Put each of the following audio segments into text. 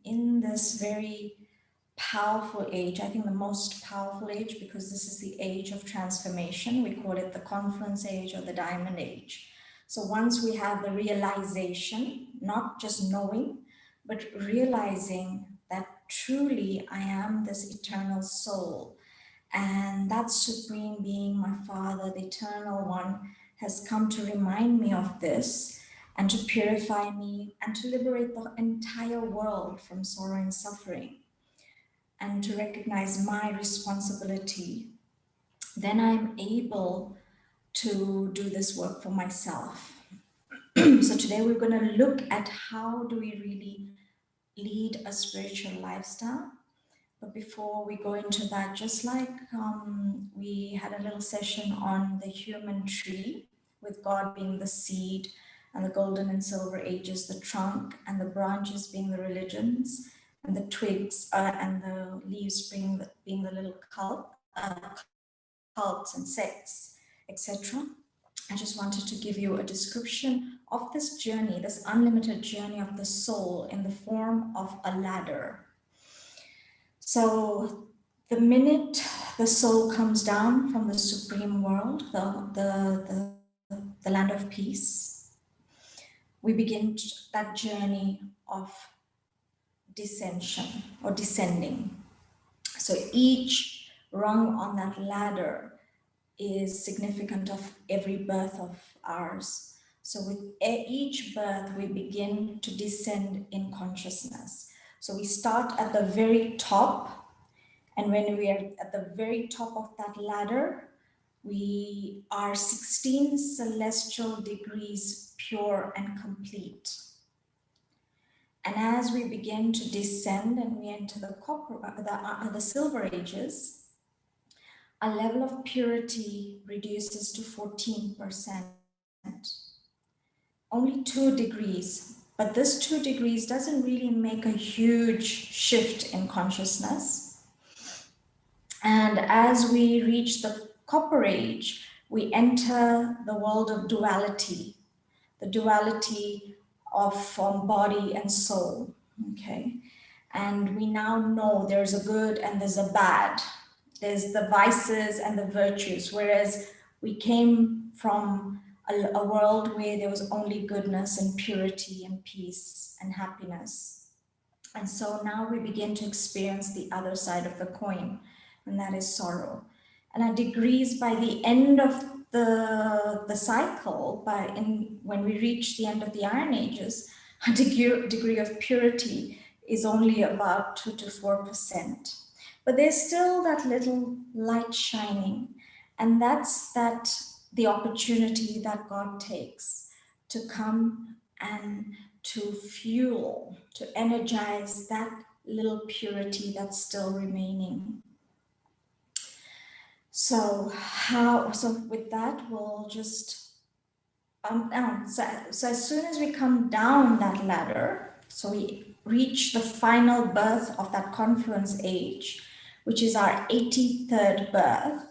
in this very powerful age, I think the most powerful age, because this is the age of transformation. We call it the confluence age or the diamond age. So once we have the realization, not just knowing, but realizing that truly I am this eternal soul, and that supreme being, my Father, the eternal one, has come to remind me of this and to purify me and to liberate the entire world from sorrow and suffering, and to recognize my responsibility, then I'm able to do this work for myself. So today we're going to look at how do we really lead a spiritual lifestyle. But before we go into that, just like we had a little session on the human tree, with God being the seed and the golden and silver ages, the trunk, and the branches being the religions, and the twigs and the leaves being the little cults and sects, etc. I just wanted to give you a description of this journey, this unlimited journey of the soul in the form of a ladder. So the minute the soul comes down from the supreme world, the land of peace, we begin that journey of descension or descending. So each rung on that ladder is significant of every birth of ours. So with each birth, we begin to descend in consciousness. So we start at the very top, and when we are at the very top of that ladder, we are 16 celestial degrees pure and complete. And as we begin to descend and we enter the silver ages, our level of purity reduces to 14%. Only 2 degrees, but this 2 degrees doesn't really make a huge shift in consciousness. And as we reach the copper age, we enter the world of duality, the duality of body and soul, okay? And we now know there's a good and there's a bad. There's the vices and the virtues, whereas we came from a world where there was only goodness and purity and peace and happiness. And so now we begin to experience the other side of the coin, and that is sorrow. And our degrees by the end of the cycle, when we reach the end of the Iron Ages, our degree of purity is only about 2 to 4%. But there's still that little light shining, and that's the opportunity that God takes to come and to fuel, to energize that little purity that's still remaining. So with that, we'll just bump down. So as soon as we come down that ladder, so we reach the final birth of that confluence age, which is our 83rd birth.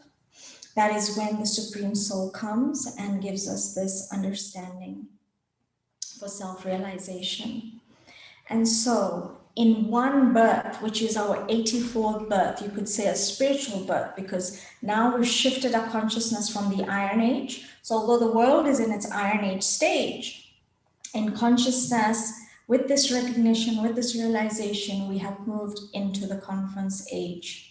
That is when the Supreme Soul comes and gives us this understanding for self-realization. And so in one birth, which is our 84th birth, you could say a spiritual birth, because now we've shifted our consciousness from the Iron Age. So although the world is in its Iron Age stage, in consciousness, with this recognition, with this realization, we have moved into the confluence age.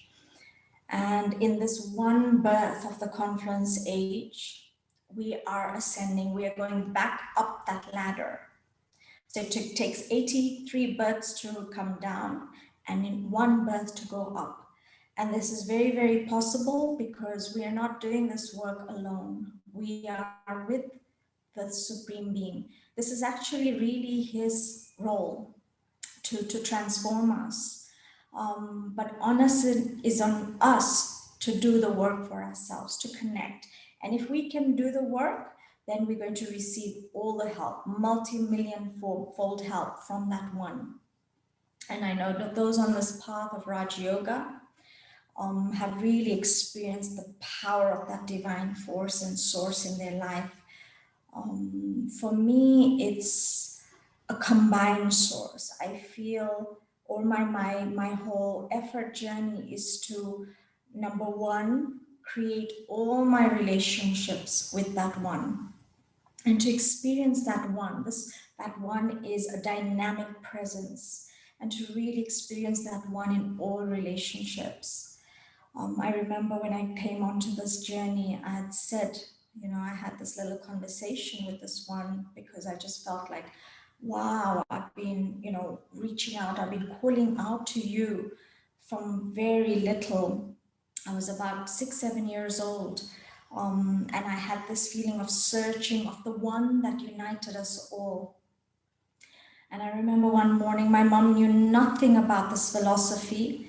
And in this one birth of the confluence age, we are ascending, we are going back up that ladder. So it takes 83 births to come down and in one birth to go up. And this is very, very possible because we are not doing this work alone. We are with the Supreme Being. This is actually really his role to transform us. But onus is on us to do the work for ourselves, to connect. And if we can do the work, then we're going to receive all the help, multi-million-fold help from that one. And I know that those on this path of Raj Yoga have really experienced the power of that divine force and source in their life. For me, it's a combined source. I feel or my whole effort journey is to, number one, create all my relationships with that one, and to experience that one. That one is a dynamic presence, and to really experience that one in all relationships. I remember when I came onto this journey, I had said, I had this little conversation with this one, because I just felt like, wow, I've been, reaching out, I've been calling out to you from very little. I was about 6, 7 years old. And I had this feeling of searching of the one that united us all. And I remember one morning, my mom knew nothing about this philosophy,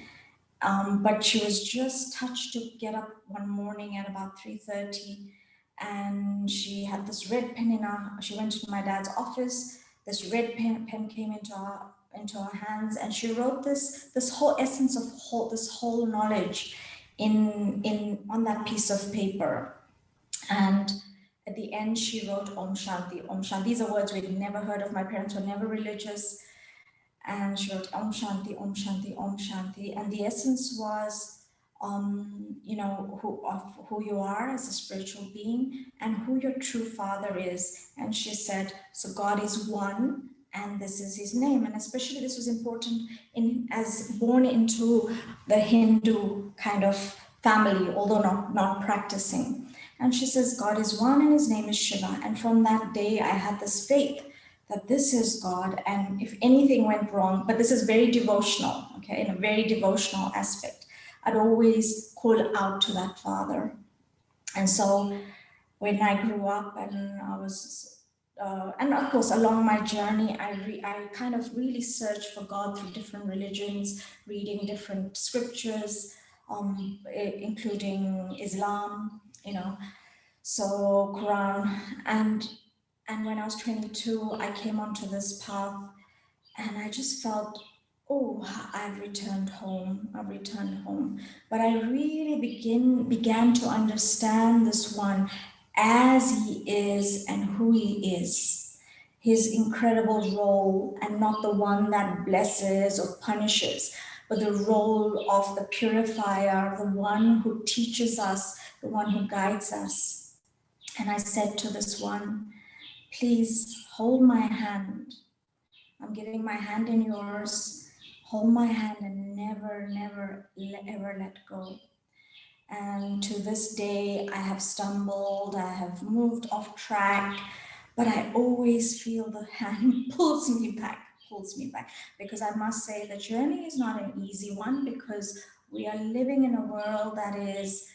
but she was just touched to get up one morning at about 3:30, and she had this red pen in her. She went to my dad's office. This red pen came into her hands, and she wrote this whole essence of this whole knowledge in on that piece of paper. And at the end, she wrote Om Shanti, Om Shanti. These are words we'd never heard of. My parents were never religious. And she wrote Om Shanti, Om Shanti, Om Shanti. And the essence was, who you are as a spiritual being and who your true father is. And she said, so God is one, and this is his name. And especially this was important as born into the Hindu kind of family, although not practicing. And she says, God is one and his name is Shiva. And from that day, I had this faith that this is God, and if anything went wrong, but this is very devotional, okay, in a very devotional aspect, I'd always call out to that Father. And so when I grew up and I was, and of course, along my journey, I kind of really searched for God through different religions, reading different scriptures, including Islam, so Quran. And when I was 22, I came onto this path, and I just felt, oh, I've returned home. I've returned home. But I really began to understand this one as he is and who he is, his incredible role, and not the one that blesses or punishes, but the role of the purifier, the one who teaches us, the one who guides us. And I said to this one, please hold my hand. I'm giving my hand in yours. Hold my hand and never, never, ever let go. And to this day, I have stumbled, I have moved off track, but I always feel the hand pulls me back, because I must say the journey is not an easy one, because we are living in a world that is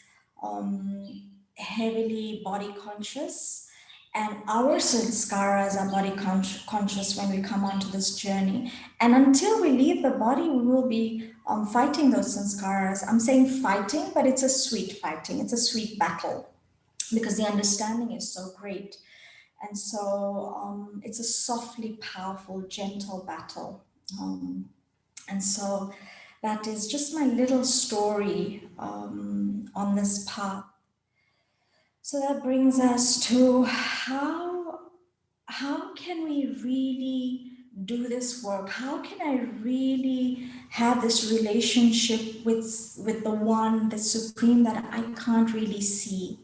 heavily body conscious. And our sanskaras are body conscious when we come onto this journey. And until we leave the body, we will be fighting those sanskaras. I'm saying fighting, but it's a sweet fighting. It's a sweet battle, because the understanding is so great. And so it's a softly powerful, gentle battle. And so that is just my little story on this path. So that brings us to how can we really do this work? How can I really have this relationship with the one, the supreme, that I can't really see?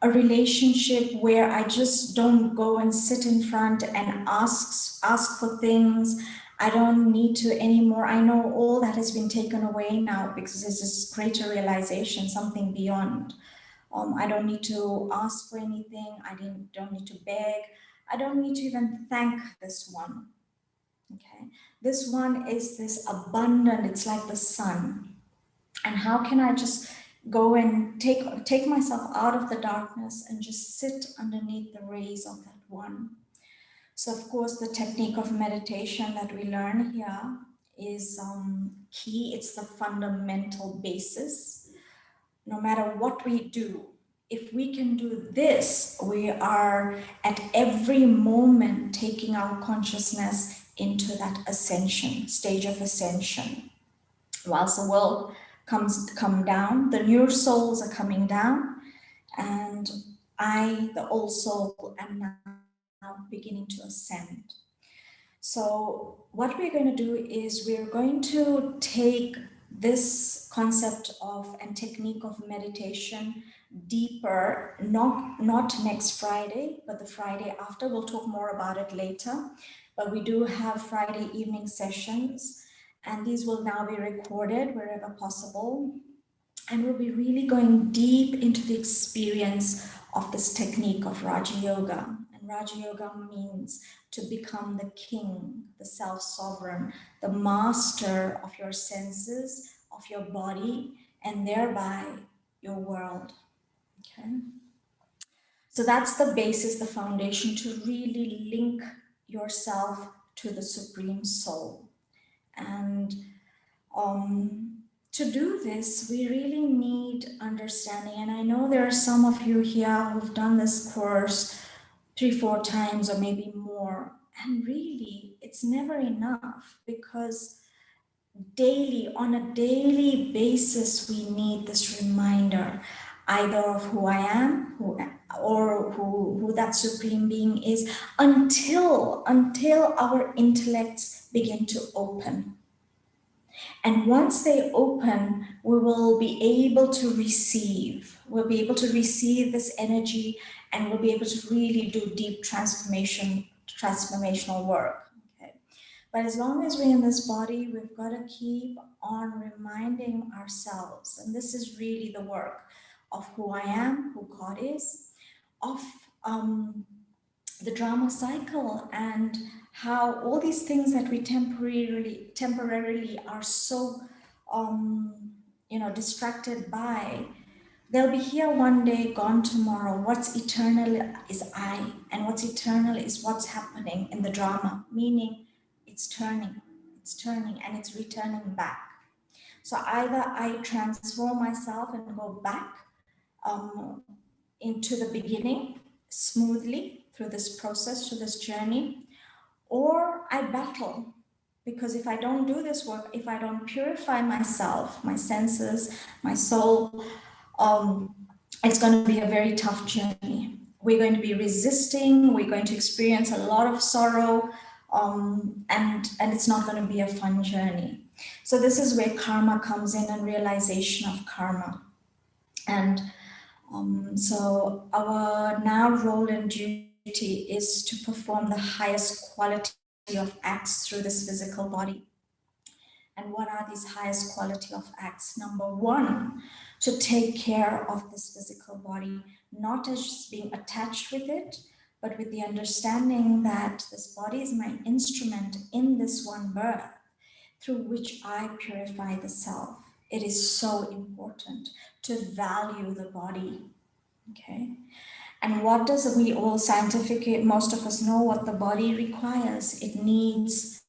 A relationship where I just don't go and sit in front and ask for things. I don't need to anymore. I know all that has been taken away now, because there's this greater realization, something beyond. I don't need to ask for anything. I don't need to beg. I don't need to even thank this one. Okay, this one is this abundant. It's like the sun. And how can I just go and take myself out of the darkness and just sit underneath the rays of that one? So of course, the technique of meditation that we learn here is key. It's the fundamental basis. No matter what we do, if we can do this, we are at every moment taking our consciousness into that ascension, stage of ascension. Whilst the world come down, the new souls are coming down, and I, the old soul, am now beginning to ascend. So what we're going to do is we're going to take this concept of and technique of meditation deeper, not next Friday, but the Friday after. We'll talk more about it later. But we do have Friday evening sessions, and these will now be recorded wherever possible. And we'll be really going deep into the experience of this technique of Raja Yoga. And Raja Yoga means to become the king, the self-sovereign, the master of your senses, of your body, and thereby your world. Okay. So that's the basis, the foundation to really link yourself to the Supreme Soul. And to do this, we really need understanding. And I know there are some of you here who've done this course 3-4 times or maybe more. And really, it's never enough, because on a daily basis, we need this reminder, either of who I am, or who that supreme being is, until our intellects begin to open. And once they open, we will be able to receive. We'll be able to receive this energy, and we'll be able to really do deep transformational work. Okay. But as long as we're in this body, we've got to keep on reminding ourselves, and this is really the work of who I am, who God is, of the drama cycle, and how all these things that we temporarily are so distracted by, they'll be here one day, gone tomorrow. What's eternal is I, and what's eternal is what's happening in the drama, meaning it's turning, and it's returning back. So either I transform myself and go back into the beginning smoothly through this process, through this journey, or I battle. Because if I don't do this work, if I don't purify myself, my senses, my soul, it's going to be a very tough journey. We're going to be resisting, we're going to experience a lot of sorrow, and it's not going to be a fun journey. So this is where karma comes in, and realization of karma. And so our now role and duty is to perform the highest quality of acts through this physical body. And what are these highest quality of acts? Number one, to take care of this physical body, not as just being attached with it, but with the understanding that this body is my instrument in this one birth through which I purify the self. It is so important to value the body. Okay. And what does we all scientifically, most of us know what the body requires. It needs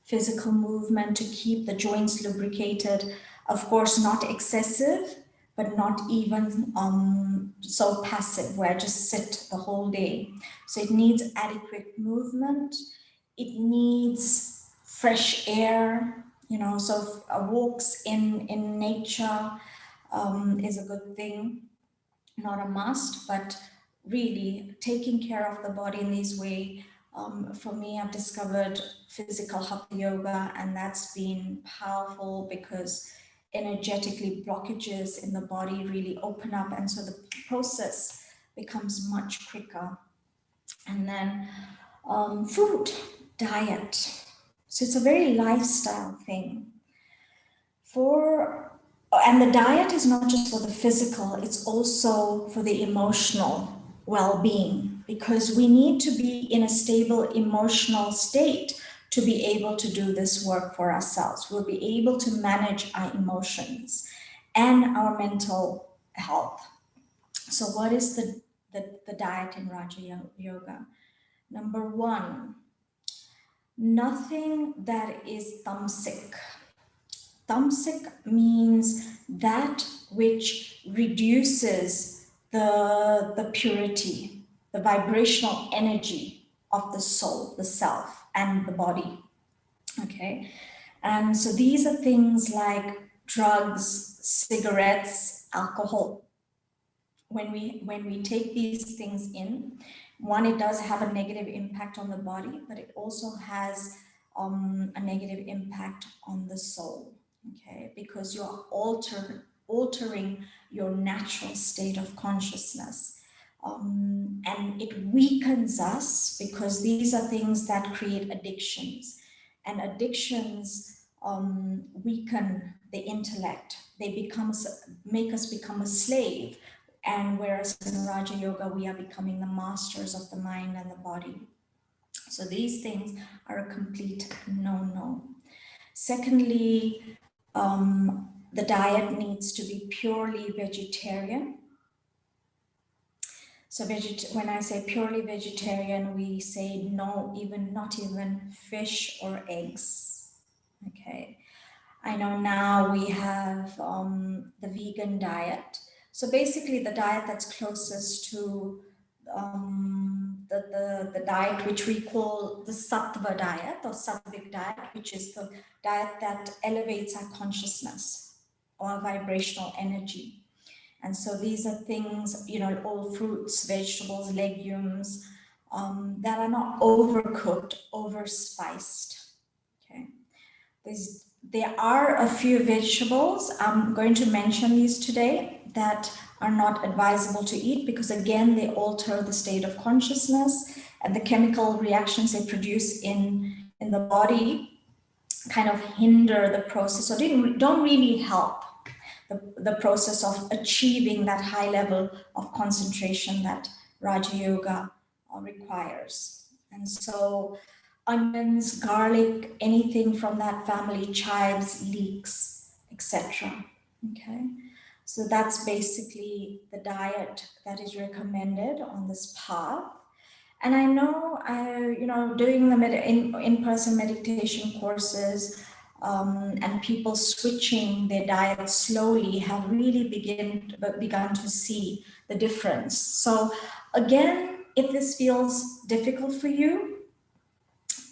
physical movement to keep the joints lubricated. Of course, not excessive, but not even so passive where I just sit the whole day. So it needs adequate movement. It needs fresh air, so walks in nature is a good thing. Not a must, but really taking care of the body in this way. For me, I've discovered physical hatha yoga, and that's been powerful because energetically blockages in the body really open up, and so the process becomes much quicker. And then food, diet. So it's a very lifestyle thing. And the diet is not just for the physical, it's also for the emotional well-being, because we need to be in a stable emotional state to be able to do this work for ourselves. We'll be able to manage our emotions and our mental health. So what is the diet in Raja Yoga? Number one, nothing that is tamasic. Tamasic means that which reduces the purity, the vibrational energy of the soul, the self, and the body. Okay. And so these are things like drugs, cigarettes, alcohol. When we take these things in, one, it does have a negative impact on the body, but it also has a negative impact on the soul, okay? Because you're altering your natural state of consciousness. And it weakens us because these are things that create addictions, and addictions weaken the intellect. They make us become a slave. And whereas in Raja Yoga, we are becoming the masters of the mind and the body. So these things are a complete no-no. Secondly, the diet needs to be purely vegetarian. So when I say purely vegetarian, we say no, not even fish or eggs. Okay. I know now we have the vegan diet. So basically the diet that's closest to the diet which we call the sattva diet or sattvic diet, which is the diet that elevates our consciousness or vibrational energy. And so these are things, all fruits, vegetables, legumes that are not overcooked, overspiced. Okay. There are a few vegetables, I'm going to mention these today, that are not advisable to eat because again, they alter the state of consciousness, and the chemical reactions they produce in the body kind of hinder the process, or don't really help the process of achieving that high level of concentration that Raja Yoga requires. And so onions, garlic, anything from that family, chives, leeks, etc. Okay, so that's basically the diet that is recommended on this path. And I know, doing the in-person meditation courses and people switching their diet slowly have really begun to see the difference. So again, if this feels difficult for you,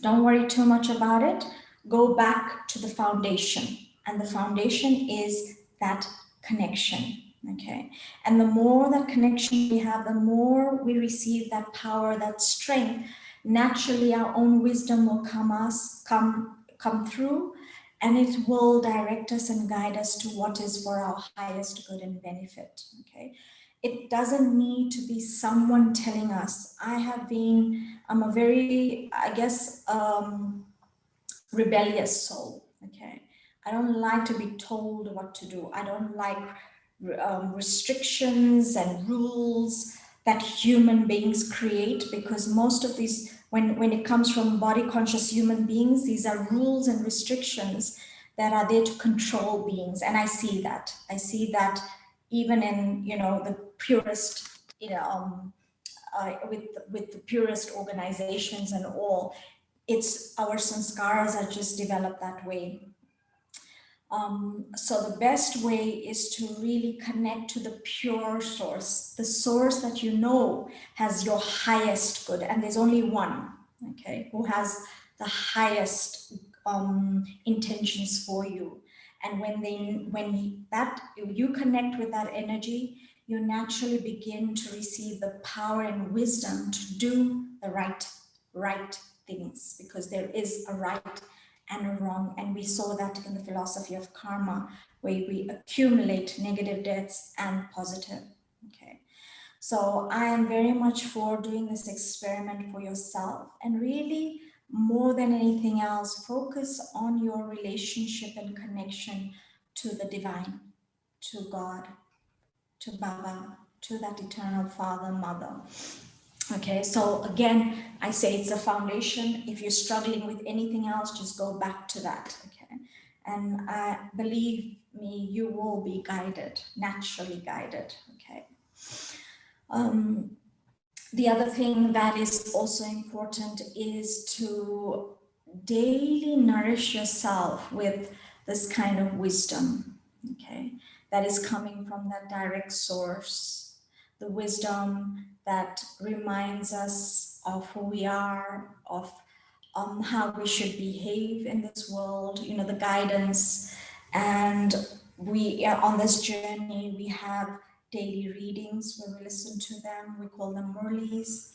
don't worry too much about it. Go back to the foundation. And the foundation is that connection. Okay. And the more that connection we have, the more we receive that power, that strength. Naturally, our own wisdom will come through, and it will direct us and guide us to what is for our highest good and benefit. Okay. It doesn't need to be someone telling us. I'm a very, I guess, rebellious soul. Okay. I don't like to be told what to do. I don't like restrictions and rules that human beings create, because most of these, when it comes from body conscious human beings, these are rules and restrictions that are there to control beings. And I see that even in, the purest, with the purest organizations and all, it's our sanskaras are just developed that way. So the best way is to really connect to the pure source, the source that has your highest good, and there's only one, okay, who has the highest intentions for you. And when you connect with that energy, you naturally begin to receive the power and wisdom to do the right things, because there is a right and a wrong. And we saw that in the philosophy of karma, where we accumulate negative debts and positive. Okay. So I am very much for doing this experiment for yourself, and really, more than anything else, focus on your relationship and connection to the divine, to God, to Baba, to that eternal Father, Mother. Okay, so again, I say it's a foundation. If you're struggling with anything else, just go back to that. Okay, and believe me, you will be guided, naturally guided. Okay. The other thing that is also important is to daily nourish yourself with this kind of wisdom, okay, that is coming from that direct source, the wisdom that reminds us of who we are, of how we should behave in this world, the guidance. And we are on this journey, we have daily readings where we listen to them. We call them Murlis.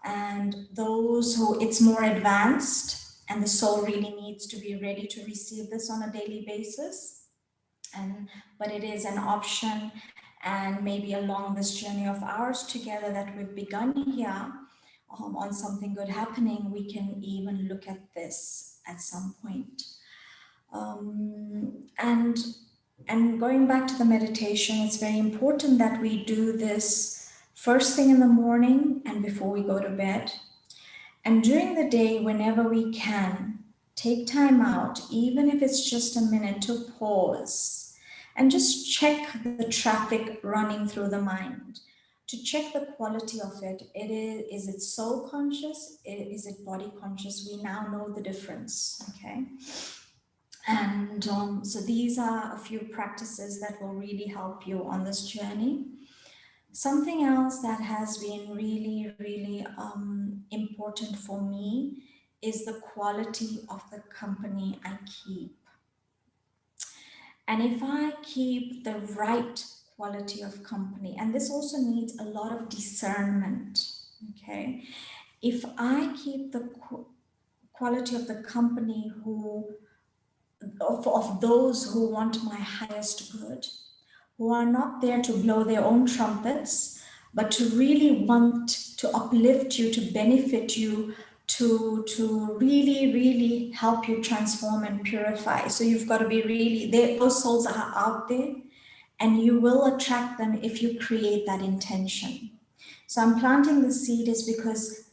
And those who it's more advanced, and the soul really needs to be ready to receive this on a daily basis. But it is an option, and maybe along this journey of ours together that we've begun here, on something good happening, we can even look at this at some point. And going back to the meditation, it's very important that we do this first thing in the morning and before we go to bed. And during the day, whenever we can, take time out, even if it's just a minute, to pause and just check the traffic running through the mind, to check the quality of it. Is it soul conscious? Is it body conscious? We now know the difference, okay? And so these are a few practices that will really help you on this journey. Something else that has been really, really important for me is the quality of the company I keep. And if I keep the right quality of company, and this also needs a lot of discernment, okay? If I keep the quality of the company of those who want my highest good, who are not there to blow their own trumpets, but to really want to uplift you, to benefit you, to really, really help you transform and purify. So you've got to be really, those souls are out there, and you will attract them if you create that intention. So I'm planting the seed is because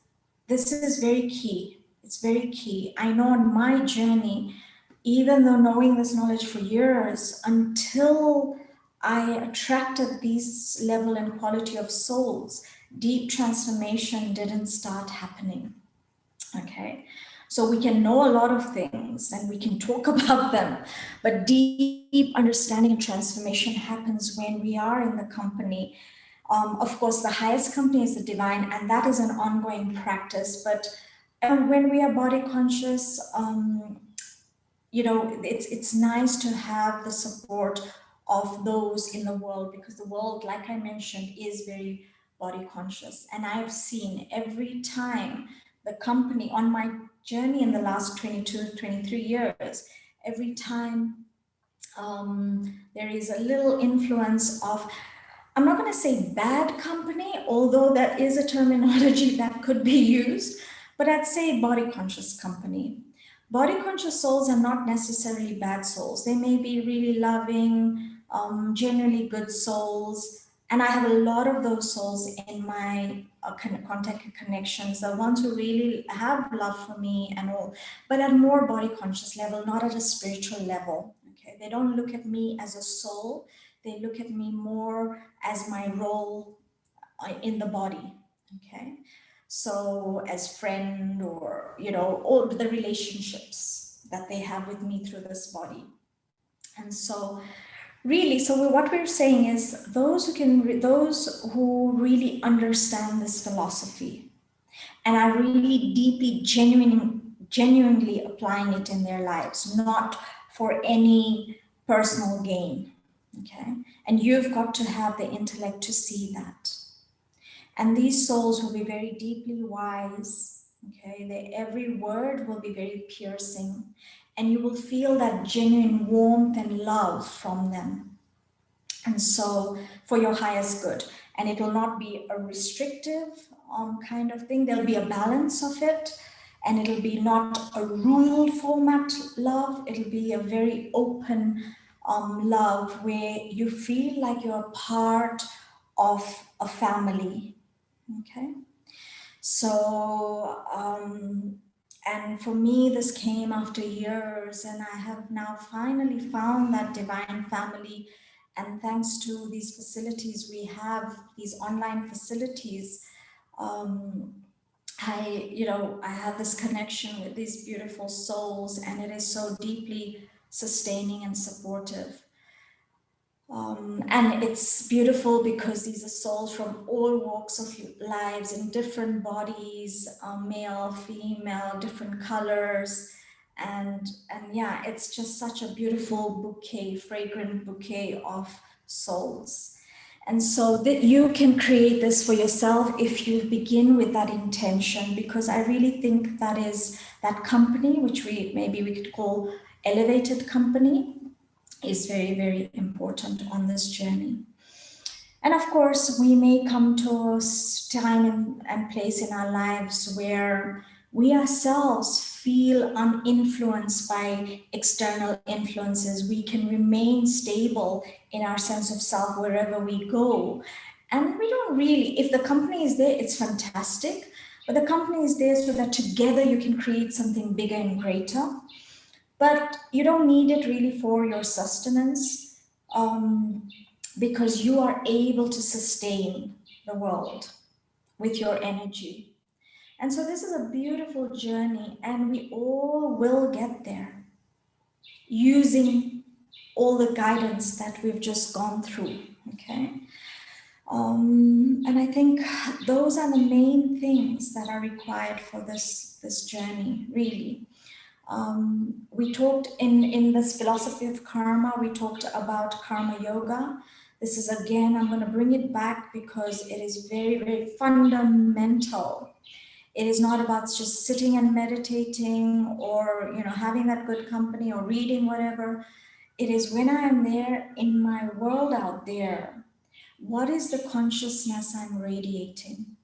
this is very key. It's very key. I know on my journey, even though knowing this knowledge for years, until I attracted this level and quality of souls, deep transformation didn't start happening. Okay, so we can know a lot of things and we can talk about them, but deep understanding and transformation happens when we are in the company. Of course, the highest company is the divine, and that is an ongoing practice. But when we are body conscious, it's nice to have the support of those in the world, because the world, like I mentioned, is very body conscious. And I've seen every time the company on my journey in the last 22, 23 years, every time there is a little influence of, I'm not going to say bad company, although that is a terminology that could be used, but I'd say body conscious company. Body conscious souls are not necessarily bad souls. They may be really loving, genuinely good souls. And I have a lot of those souls in my contact and connections, the ones who really have love for me and all, but at a more body conscious level, not at a spiritual level. Okay, they don't look at me as a soul. They look at me more as my role in the body. Okay, so as friend, or all the relationships that they have with me through this body. And so really, so what we're saying is those who really understand this philosophy and are really deeply genuinely applying it in their lives, not for any personal gain. Okay, and you've got to have the intellect to see that. And these souls will be very deeply wise. Okay, every word will be very piercing, and you will feel that genuine warmth and love from them. And so, for your highest good, and it will not be a restrictive kind of thing. There'll be a balance of it, and it'll be not a ruled format love. It'll be a very open love where you feel like you're part of a family. Okay, so and for me, this came after years, and I have now finally found that divine family. And thanks to these facilities, we have these online facilities. I have this connection with these beautiful souls, and it is so deeply sustaining and supportive. And it's beautiful because these are souls from all walks of lives in different bodies, male, female, different colors. And yeah, it's just such a beautiful bouquet, fragrant bouquet of souls. And so that you can create this for yourself if you begin with that intention, because I really think that is that company, which we could call elevated company, is very, very important on this journey. And of course, we may come to a time and place in our lives where we ourselves feel uninfluenced by external influences. We can remain stable in our sense of self wherever we go. And we don't really, if the company is there, it's fantastic. But the company is there so that together you can create something bigger and greater. But you don't need it really for your sustenance. Because you are able to sustain the world with your energy. And so this is a beautiful journey, and we all will get there using all the guidance that we've just gone through. Okay. And I think those are the main things that are required for this journey, really. We talked in this philosophy of karma, we talked about karma yoga. This is, again, I'm going to bring it back because it is very, very fundamental. It is not about just sitting and meditating or, having that good company or reading whatever. It is when I am there in my world out there, what is the consciousness I'm radiating?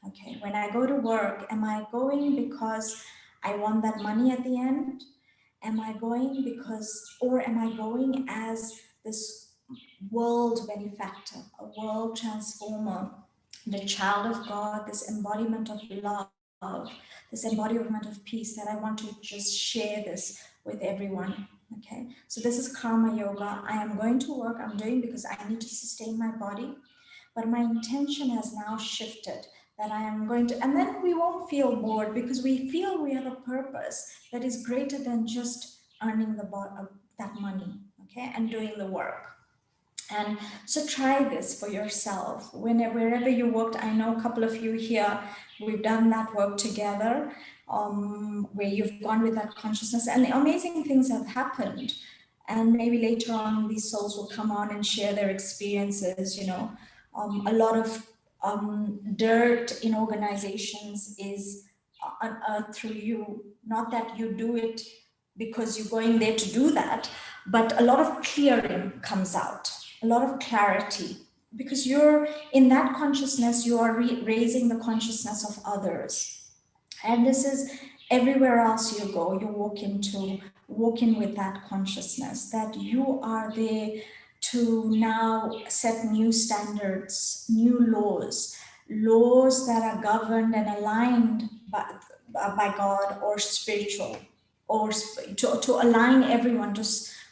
Okay, when I go to work, am I going because I want that money at the end? Am I going or am I going as this world benefactor, a world transformer, the child of God, this embodiment of love, this embodiment of peace that I want to just share this with everyone? Okay, so this is karma yoga. I am going to work, I'm doing because I need to sustain my body, but my intention has now shifted that I am going to, and then we won't feel bored because we feel we have a purpose that is greater than just earning that money, okay, and doing the work. And so try this for yourself. Wherever you worked, I know a couple of you here, we've done that work together, where you've gone with that consciousness, and amazing things have happened. And maybe later on, these souls will come on and share their experiences. A lot of dirt in organizations is unearthed through you. Not that you do it because you're going there to do that, but a lot of clearing comes out, a lot of clarity, because you're in that consciousness, you are raising the consciousness of others. And this is everywhere else you go, you walk in with that consciousness that you are there to now set new standards, new laws that are governed and aligned by God or spiritual, or to align everyone to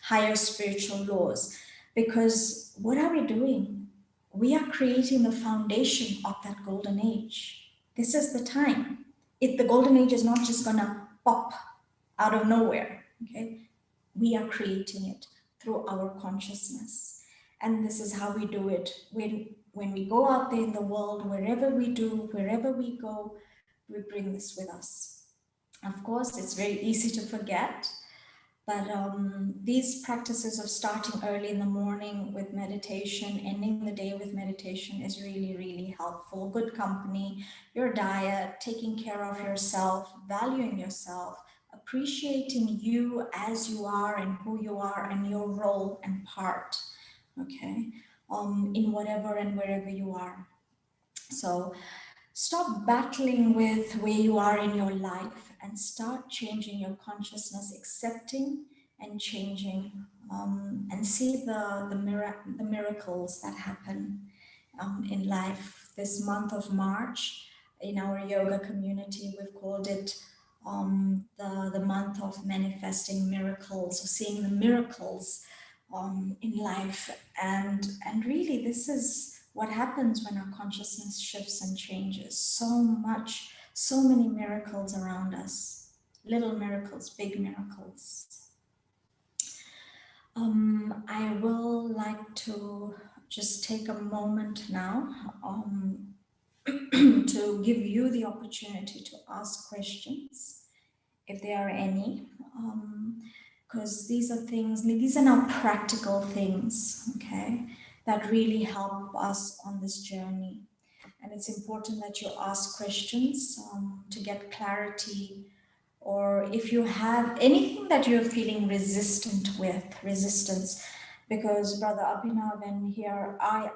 higher spiritual laws. Because what are we doing? We are creating the foundation of that golden age. This is the time. The golden age is not just gonna pop out of nowhere, okay? We are creating it through our consciousness. And this is how we do it. When we go out there in the world, wherever we go, we bring this with us. Of course, it's very easy to forget, but these practices of starting early in the morning with meditation, ending the day with meditation is really, really helpful. Good company, your diet, taking care of yourself, valuing yourself, appreciating you as you are and who you are and your role and part, okay, in whatever and wherever you are. So stop battling with where you are in your life and start changing your consciousness, accepting and changing, and see the miracles that happen in life. This month of March, in our yoga community, we've called it the month of manifesting miracles, or seeing the miracles in life. And really, this is what happens when our consciousness shifts and changes. So many miracles around us, little miracles, big miracles. I will like to just take a moment now to give you the opportunity to ask questions, if there are any, because these are not practical things, okay, that really help us on this journey. And it's important that you ask questions to get clarity, or if you have anything that you're feeling resistance, because Brother Abhinav and here I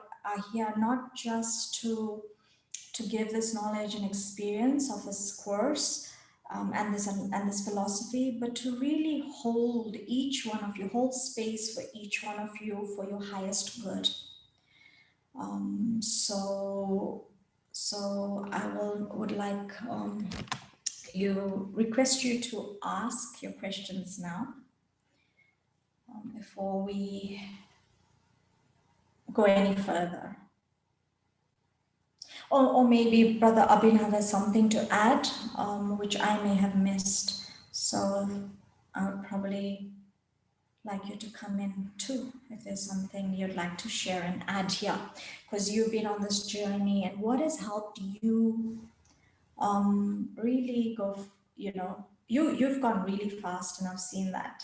here not just to give this knowledge and experience of this course, and this philosophy, but to really hold each one of you, hold space for each one of you for your highest good. So I would like you request you to ask your questions now, before we go any further. Or maybe Brother Abhinav has something to add, which I may have missed. So I would probably like you to come in too, if there's something you'd like to share and add here, because you've been on this journey, and what has helped you really go, you've gone really fast, and I've seen that,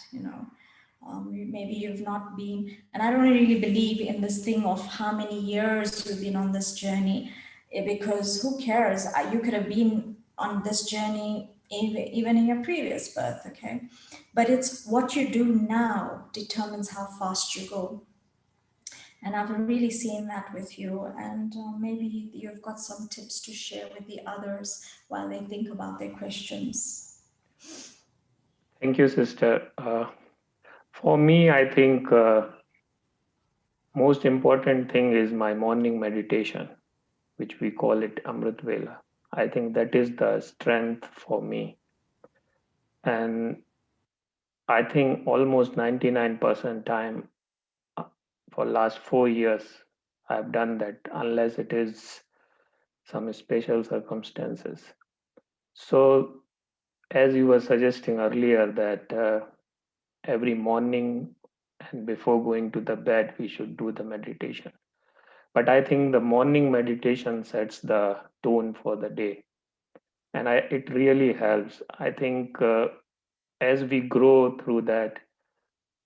maybe you've not been, and I don't really believe in this thing of how many years you've been on this journey, because who cares? You could have been on this journey even in your previous birth, okay? But it's what you do now determines how fast you go. And I've really seen that with you. And maybe you've got some tips to share with the others while they think about their questions. Thank you, sister. For me, I think most important thing is my morning meditation, which we call it Amrit Vela. I think that is the strength for me. And I think almost 99% time uh, for last 4 years, I've done that unless it is some special circumstances. So as you were suggesting earlier that every morning and before going to the bed, we should do the meditation. But I think the morning meditation sets the tone for the day. And it really helps. I think as we grow through that,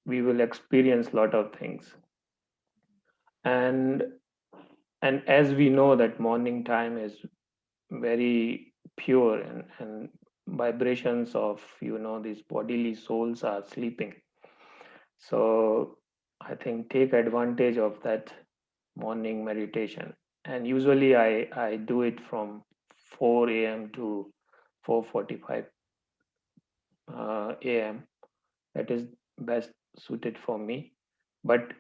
we will experience a lot of things. And and as we know that morning time is very pure, and vibrations of these bodily souls are sleeping. So I think take advantage of that morning meditation. And usually I do it from 4 a.m. to 4:45 a.m. That is best suited for me. But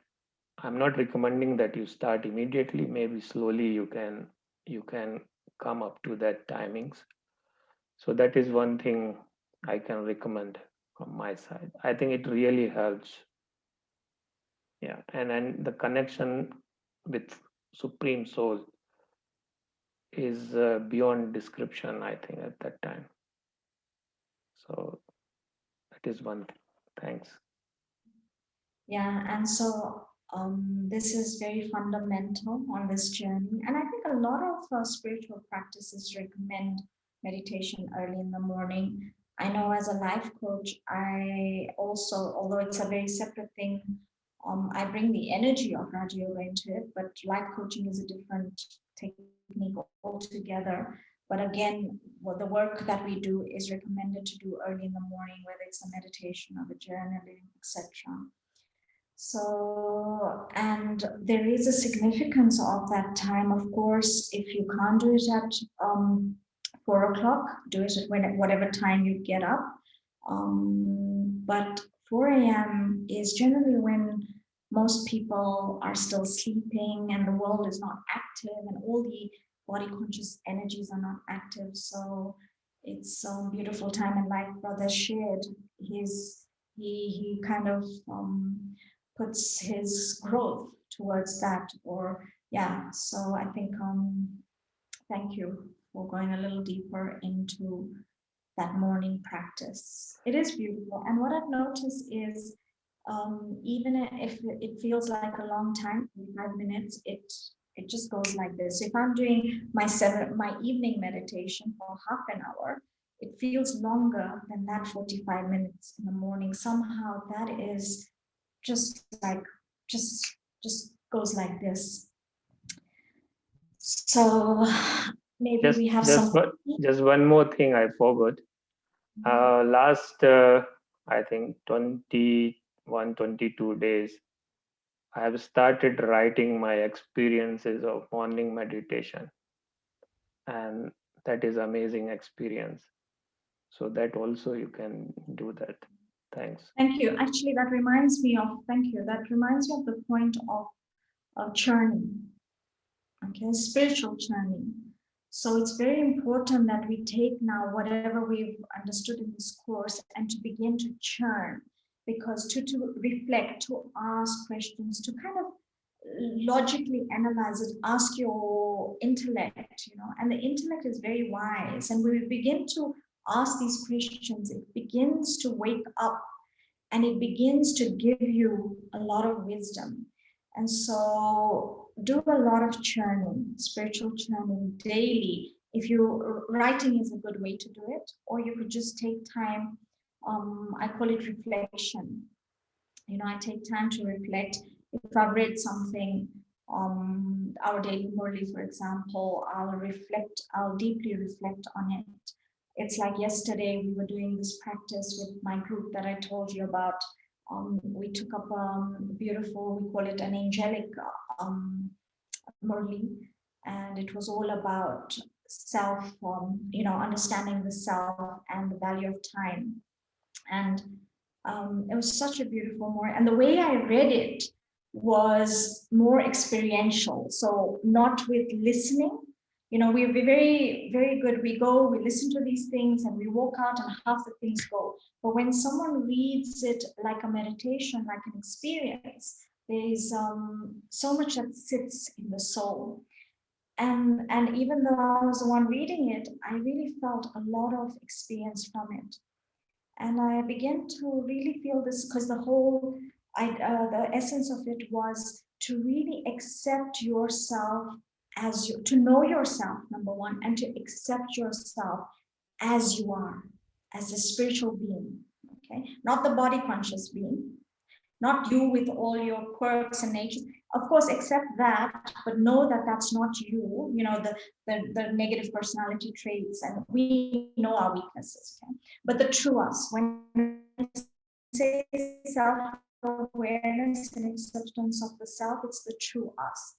I'm not recommending that you start immediately. Maybe slowly you can come up to that timings. So that is one thing I can recommend from my side. I think it really helps. Yeah, and the connection with Supreme Soul is beyond description, I think, at that time. So that is one thing. Thanks. Yeah, and so this is very fundamental on this journey. And I think a lot of spiritual practices recommend meditation early in the morning. I know as a life coach, I also, although it's a very separate thing, I bring the energy of Raja Yoga into it, but life coaching is a different technique altogether. But again, the work that we do is recommended to do early in the morning, whether it's a meditation or a journaling, etc. So, and there is a significance of that time. Of course, if you can't do it at 4 o'clock, do it at whatever time you get up. But 4 a.m. is generally when most people are still sleeping and the world is not active and all the body conscious energies are not active. So it's a beautiful time. And like Brother shared, he kind of puts his growth towards that, or yeah. So I think thank you for going a little deeper into that morning practice. It is beautiful. And what I've noticed is even if it feels like a long time, 5 minutes, it just goes like this. If I'm doing my evening meditation for half an hour, it feels longer than that 45 minutes in the morning. Somehow that is just like just just goes like this. So maybe Just we have just some. one just one more thing I forgot. Last I think 21, 22 days, I have started writing my experiences of morning meditation, and that is amazing experience. So that also you can do that. Thanks. Thank you. Actually, that reminds me of, thank you. That reminds me of the point of churning, okay, spiritual churning. So it's very important that we take now whatever we've understood in this course and to begin to churn, because to reflect, to ask questions, to kind of logically analyze it, ask your intellect, and the intellect is very wise. And when we begin to ask these questions, it begins to wake up and it begins to give you a lot of wisdom. And so do a lot of churning, spiritual churning daily. If you writing is a good way to do it, or you could just take time. I call it reflection. I take time to reflect. If I've read something, our daily Murli, for example, I'll deeply reflect on it. It's like yesterday we were doing this practice with my group that I told you about. We took up beautiful, we call it an angelic Murli, and it was all about self, understanding the self and the value of time. And it was such a beautiful morning. And the way I read it was more experiential. So not with listening. We're very, very good. We go, we listen to these things and we walk out and half the things go. But when someone reads it like a meditation, like an experience, there is so much that sits in the soul. And even though I was the one reading it, I really felt a lot of experience from it. And I began to really feel this, because the essence of it was to really accept yourself to know yourself, number one, and to accept yourself as you are, as a spiritual being, okay? Not the body conscious being, not you with all your quirks and natures. Of course, accept that, but know that that's not you, the negative personality traits, and we know our weaknesses, okay? But the true us, when I say self-awareness and acceptance of the self, it's the true us.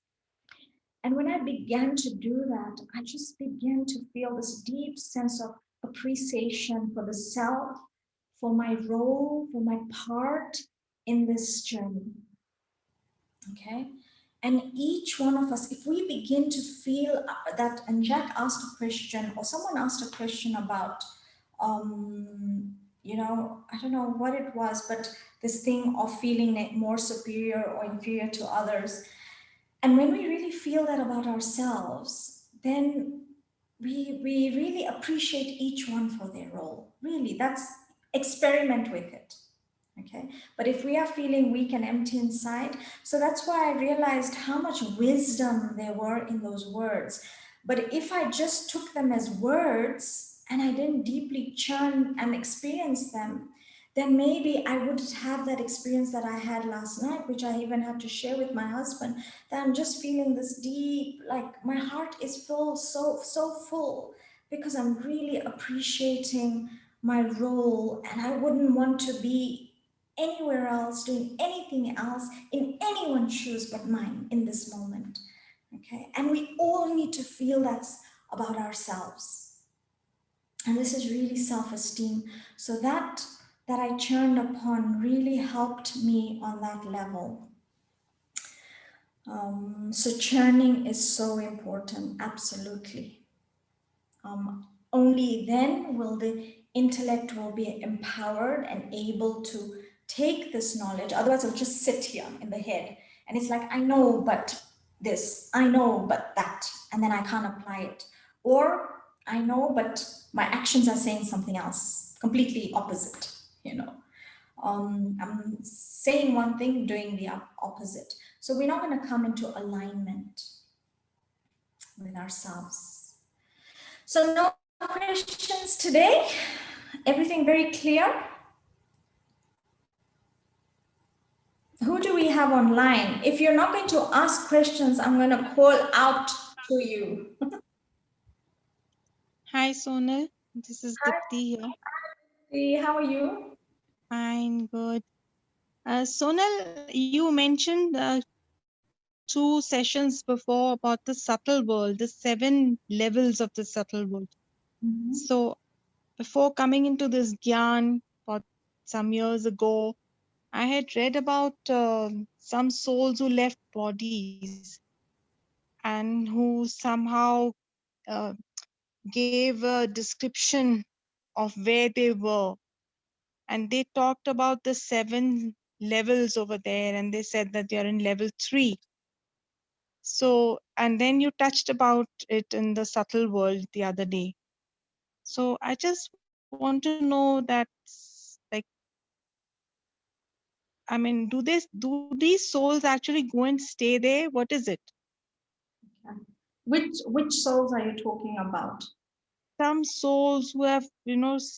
And when I began to do that, I just began to feel this deep sense of appreciation for the self, for my role, for my part in this journey. Okay. And each one of us, if we begin to feel that, and Jack asked a question, or someone asked a question about, I don't know what it was, but this thing of feeling more superior or inferior to others. And when we really feel that about ourselves, then we really appreciate each one for their role. Really, that's, experiment with it. Okay. But if we are feeling weak and empty inside, so that's why I realized how much wisdom there were in those words. But if I just took them as words and I didn't deeply churn and experience them, then maybe I wouldn't have that experience that I had last night, which I even had to share with my husband, that I'm just feeling this deep, like my heart is full, so full, because I'm really appreciating my role, and I wouldn't want to be anywhere else, doing anything else in anyone's shoes but mine in this moment. Okay. And we all need to feel that's about ourselves. And this is really self-esteem. So that I churned upon really helped me on that level. So churning is so important, absolutely. Only then will the intellect will be empowered and able to take this knowledge. Otherwise, it'll just sit here in the head. And it's like, I know, but this, I know, but that, and then I can't apply it. Or I know, but my actions are saying something else, completely opposite, I'm saying one thing, doing the opposite. So we're not going to come into alignment with ourselves. So no questions today? Everything very clear? Who do we have have online. If you're not going to ask questions, I'm going to call out to you. Hi, Sonal. This is Hi, Dipti here. Dee, how are you? Fine, good. Sonal, you mentioned 2 sessions before about the subtle world, the 7 levels of the subtle world. Mhm. So, before coming into this Gyan, about some years ago, I had read about some souls who left bodies and who somehow uh, gave a description of where they were, and they talked about the 7 levels over there, and they said that they are in level 3. So, and then you touched about it in the subtle world the other day. So I just want to know that, like, I mean, do these souls actually go and stay there? What is it? Okay. Which souls are you talking about? Some souls who have,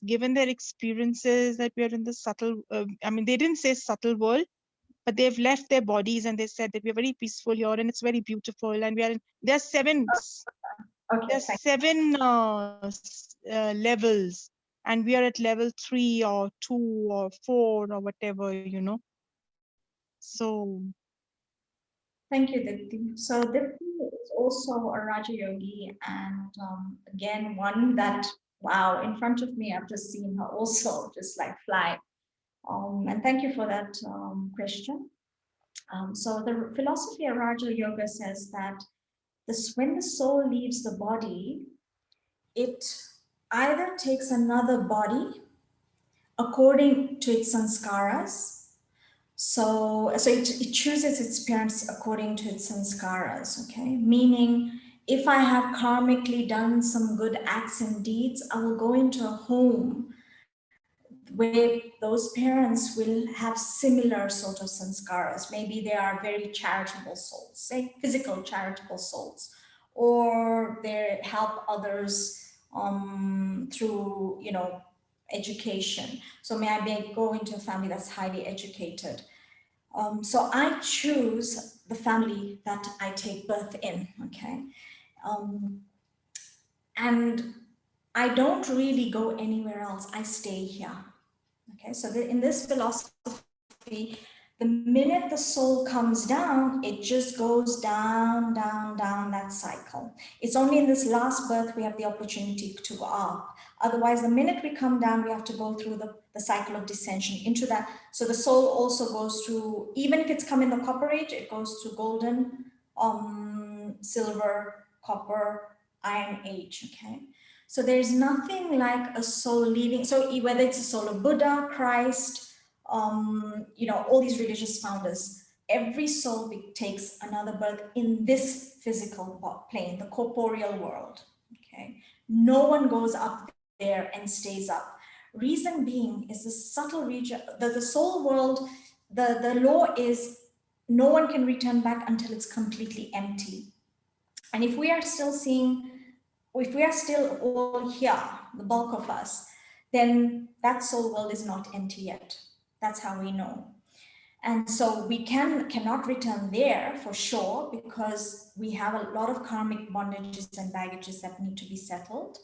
given their experiences that we are in the subtle, I mean, they didn't say subtle world, but they've left their bodies and they said that we're very peaceful here and it's very beautiful, and we are in, there are seven Okay, there are seven levels, and we are at level 3 or 2 or 4 or whatever. So thank you, Dipti. So Dipti is also a Raja Yogi, and again, one that, wow, in front of me, I've just seen her also just like fly. And thank you for that question. So the philosophy of Raja Yoga says that when the soul leaves the body, it either takes another body according to its sanskaras. So it chooses its parents according to its sanskaras, okay? Meaning, if I have karmically done some good acts and deeds, I will go into a home where those parents will have similar sort of sanskaras. Maybe they are very charitable souls, say physical charitable souls, or they help others through, education. So may I go into a family that's highly educated. So I choose the family that I take birth in, okay? Um, and I don't really go anywhere else. I stay here. Okay, so in this philosophy, the minute the soul comes down, it just goes down, down, down that cycle. It's only in this last birth we have the opportunity to go up. Otherwise, the minute we come down, we have to go through the cycle of descension into that. So the soul also goes through, even if it's come in the copper age, it goes through golden, silver, copper, iron age, okay? So there's nothing like a soul leaving. So whether it's a soul of Buddha, Christ, all these religious founders, every soul takes another birth in this physical plane, the corporeal world. Okay, no one goes up there and stays up. Reason being is the subtle region, the soul world. The law is no one can return back until it's completely empty. And if we are still seeing, if we are still all here, the bulk of us, then that soul world is not empty yet. That's how we know. And so we cannot return there for sure, because we have a lot of karmic bondages and baggages that need to be settled.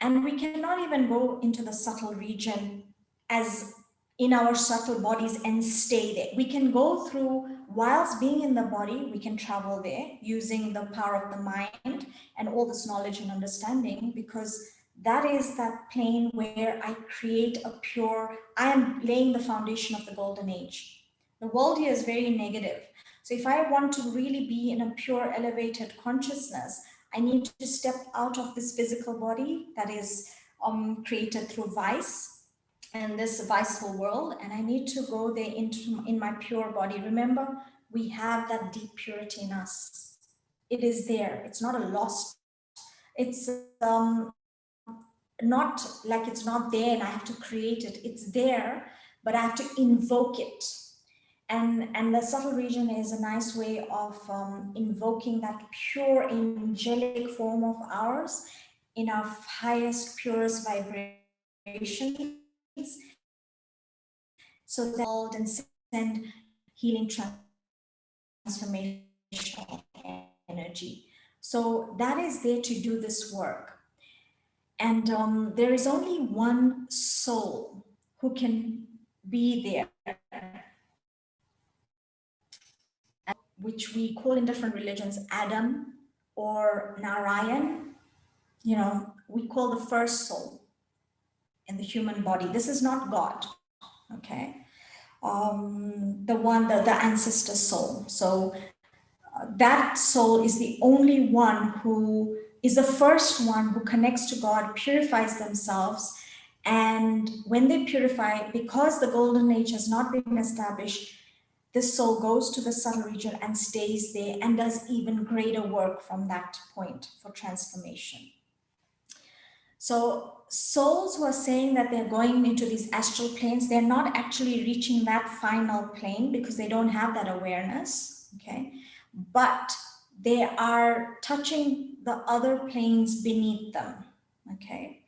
And we cannot even go into the subtle region as in our subtle bodies and stay there. We can go through, whilst being in the body, we can travel there using the power of the mind and all this knowledge and understanding, because that is that plane where I create a pure, I am laying the foundation of the golden age. The world here is very negative. So if I want to really be in a pure, elevated consciousness, I need to step out of this physical body that is created through vice and this viceful world, and I need to go there in my pure body. Remember, we have that deep purity in us. It is there. It's not a lost. It's not like it's not there and I have to create it. It's there, but I have to invoke it. And the subtle region is a nice way of invoking that pure angelic form of ours in our highest purest vibrations, so that we can world and send healing transformation. transformational energy. So that is there to do this work. And there is only one soul who can be there, which we call in different religions Adam or Narayan. You know, we call the first soul in the human body. This is not God, okay? The ancestor soul. So that soul is the only one who is the first one who connects to God, purifies themselves. And when they purify, because the golden age has not been established, this soul goes to the subtle region and stays there and does even greater work from that point for transformation. So souls who are saying that they're going into these astral planes, they're not actually reaching that final plane because they don't have that awareness, okay? But they are touching the other planes beneath them, okay?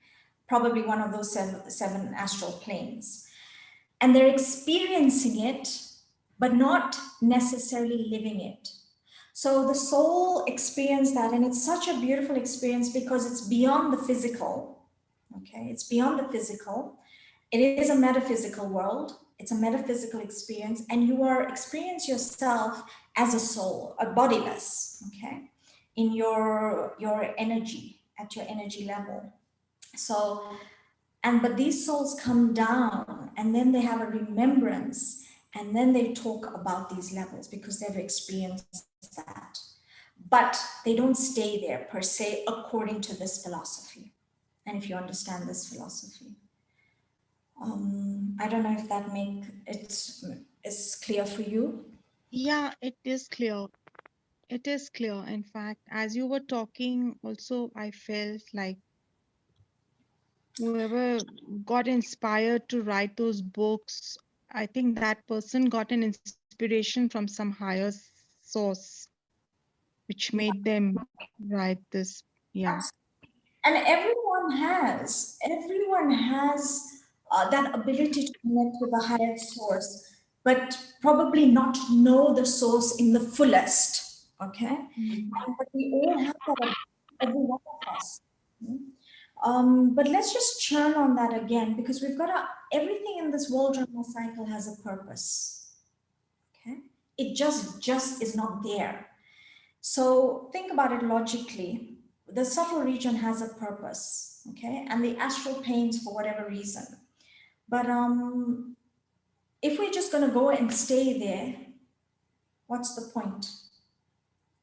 Probably one of those seven astral planes. And they're experiencing it, but not necessarily living it. So the soul experienced that, and it's such a beautiful experience because it's beyond the physical, okay? It's beyond the physical. It is a metaphysical world. It's a metaphysical experience, and you are experiencing yourself as a soul, a bodiless, okay? In your energy, at your energy level. So, but these souls come down and then they have a remembrance and then they talk about these levels because they've experienced that. But they don't stay there per se according to this philosophy. And if you understand this philosophy, I don't know if that is clear for you. Yeah, it is clear. It is clear. In fact, as you were talking, also, I felt like whoever got inspired to write those books, I think that person got an inspiration from some higher source, which made them write this. Yeah. And everyone has that ability to connect with a higher source, but probably not know the source in the fullest, okay? But we all have that, every one of us. But let's just churn on that again, because everything in this world drama cycle has a purpose, okay? It just is not there. So think about it logically. The subtle region has a purpose, okay? And the astral planes for whatever reason. But if we're just going to go and stay there, what's the point?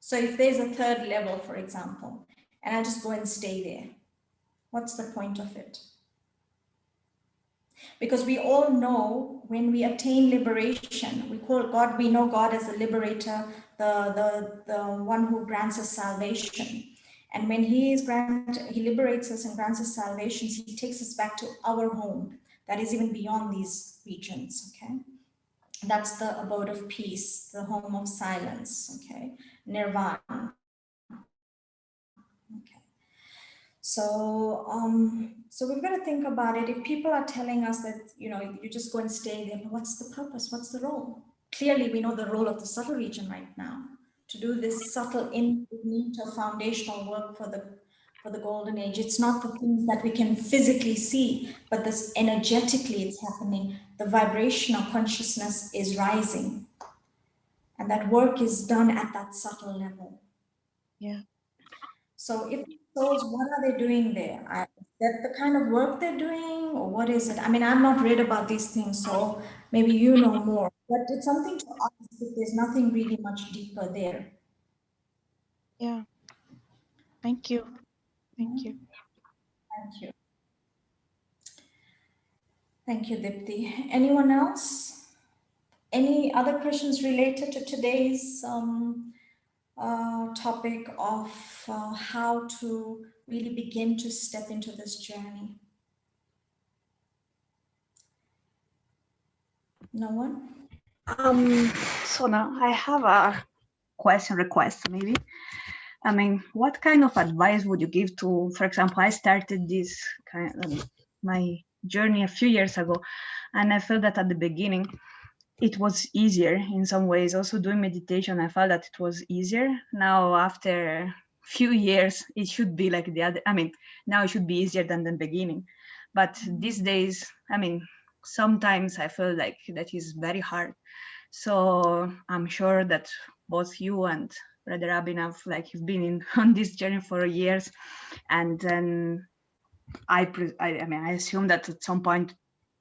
So if there's a third level, for example, and I just go and stay there, what's the point of it? Because we all know when we attain liberation, we know God as the liberator, the one who grants us salvation. And when he liberates us and grants us salvation, he takes us back to our home that is even beyond these regions, okay? That's the abode of peace, the home of silence, okay? Nirvana. Okay. So we've got to think about it. If people are telling us that, you just go and stay there, but what's the purpose? What's the role? Clearly, we know the role of the subtle region right now to do this subtle, incognito, foundational work for the golden age. It's not the things that we can physically see, but this energetically it's happening. The vibrational consciousness is rising, and that work is done at that subtle level. Yeah. So if souls, what are they doing there? Is that the kind of work they're doing, or what is it? I mean, I've not read about these things, so maybe you know more. But it's something to ask if there's nothing really much deeper there. Yeah. Thank you. Thank you. Thank you. Thank you, Dipti. Anyone else? Any other questions related to today's topic of how to really begin to step into this journey? No one? So now I have a request maybe. I mean, what kind of advice would you give to, for example, I started this my journey a few years ago, and I felt that at the beginning it was easier in some ways. Also doing meditation, I felt that it was easier. Now after few years, it should be like the other, I mean, now it should be easier than the beginning. But these days, I mean, sometimes I feel like that is very hard. So I'm sure that both you and Brother Abhinav, like you've been in on this journey for years, and then I mean, I assume that at some point,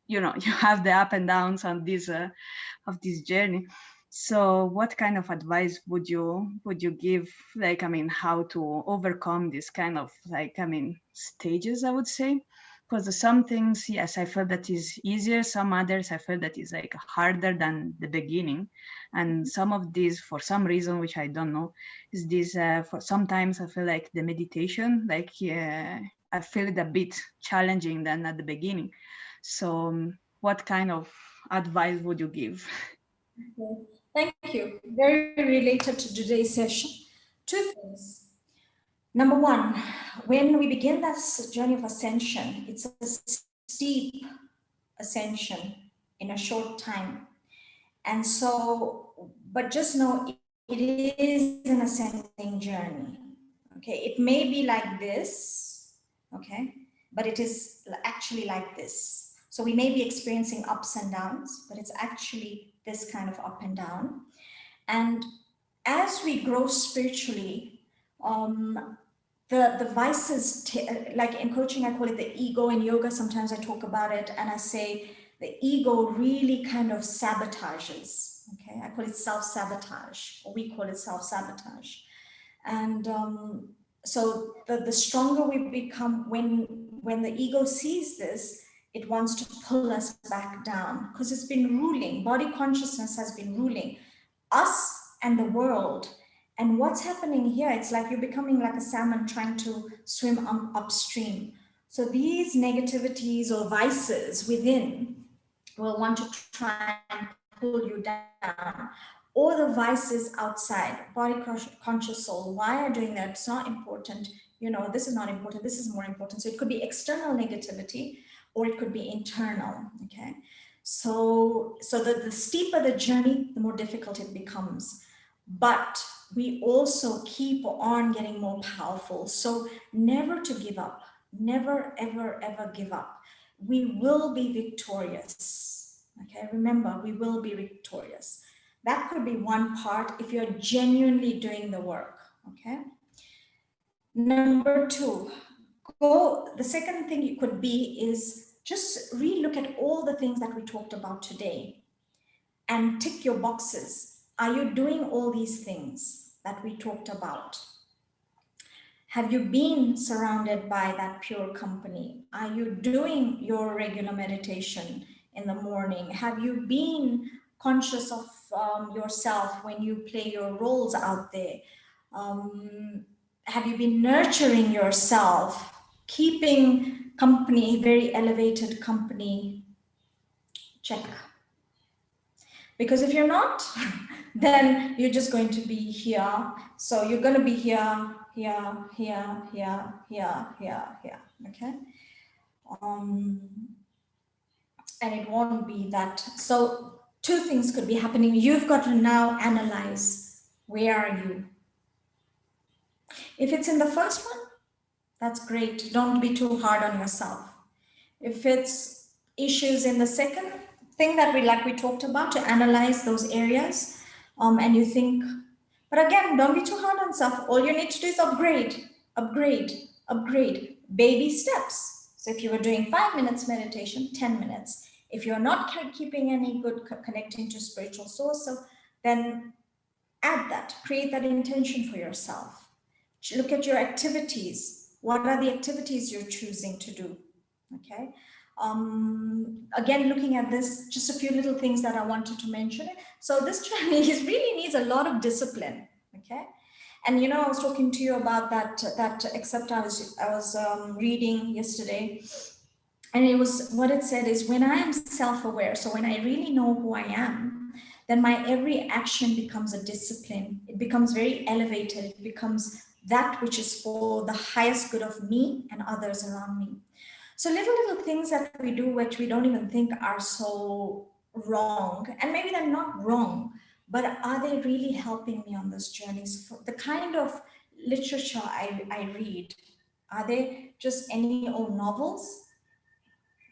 you know, you have the up and downs on this of this journey. So what kind of advice would you give, like, I mean, how to overcome this kind of, like, I mean, stages, I would say? Because some things, yes, I feel that is easier. Some others I feel that is like harder than the beginning. And some of these, for some reason which I don't know, is this for sometimes I feel like the meditation, like I feel it a bit challenging than at the beginning. So what kind of advice would you give? Okay. Thank you. Very related to today's session. Two things. Number one, when we begin that journey of ascension, it's a steep ascension in a short time. And so, but just know it is an ascending journey. Okay, it may be like this, okay, but it is actually like this. So we may be experiencing ups and downs, but it's actually this kind of up and down. And as we grow spiritually, the vices, like in coaching, I call it the ego. In yoga, sometimes I talk about it and I say the ego really kind of sabotages. Okay, I call it self-sabotage, or we call it self-sabotage. And so the stronger we become, when the ego sees this, it wants to pull us back down because it's been ruling. Body consciousness has been ruling us and the world. And what's happening here, it's like you're becoming like a salmon trying to swim upstream. So these negativities or vices within will want to try and pull you down, or the vices outside, body conscious soul. Why are you doing that? It's not important. You know, this is not important. This is more important. So it could be external negativity, or it could be internal. Okay. So the steeper the journey, the more difficult it becomes. But we also keep on getting more powerful. So never to give up. Never, ever, ever give up. We will be victorious. Okay, remember, we will be victorious. That could be one part if you're genuinely doing the work. Okay. Number two, the second thing it could be is just relook at all the things that we talked about today and tick your boxes. Are you doing all these things that we talked about? Have you been surrounded by that pure company? Are you doing your regular meditation in the morning? Have you been conscious of yourself when you play your roles out there? Have you been nurturing yourself, keeping company, very elevated company? Check. Because if you're not, then you're just going to be here. So you're going to be here, here, here, here, here, here, here. Okay. And it won't be that. So two things could be happening. You've got to now analyze, where are you? If it's in the first one, that's great. Don't be too hard on yourself. If it's issues in the second thing that we talked about, to analyze those areas, and you think, but again, don't be too hard on yourself. All you need to do is upgrade, upgrade, upgrade, baby steps. So if you were doing 5 minutes meditation, 10 minutes. If you're not keeping any good connecting to spiritual source, so then add that, create that intention for yourself. Look at your activities. What are the activities you're choosing to do? Okay. Again, looking at this, just a few little things that I wanted to mention. So this journey really needs a lot of discipline. Okay. And you know, I was talking to you about that except I was reading yesterday, and it was, what it said is, when I am self-aware, so when I really know who I am, then my every action becomes a discipline. It becomes very elevated. It becomes that which is for the highest good of me and others around me. So little things that we do, which we don't even think are so wrong, and maybe they're not wrong, but are they really helping me on this journey? So the kind of literature I read, are they just any old novels?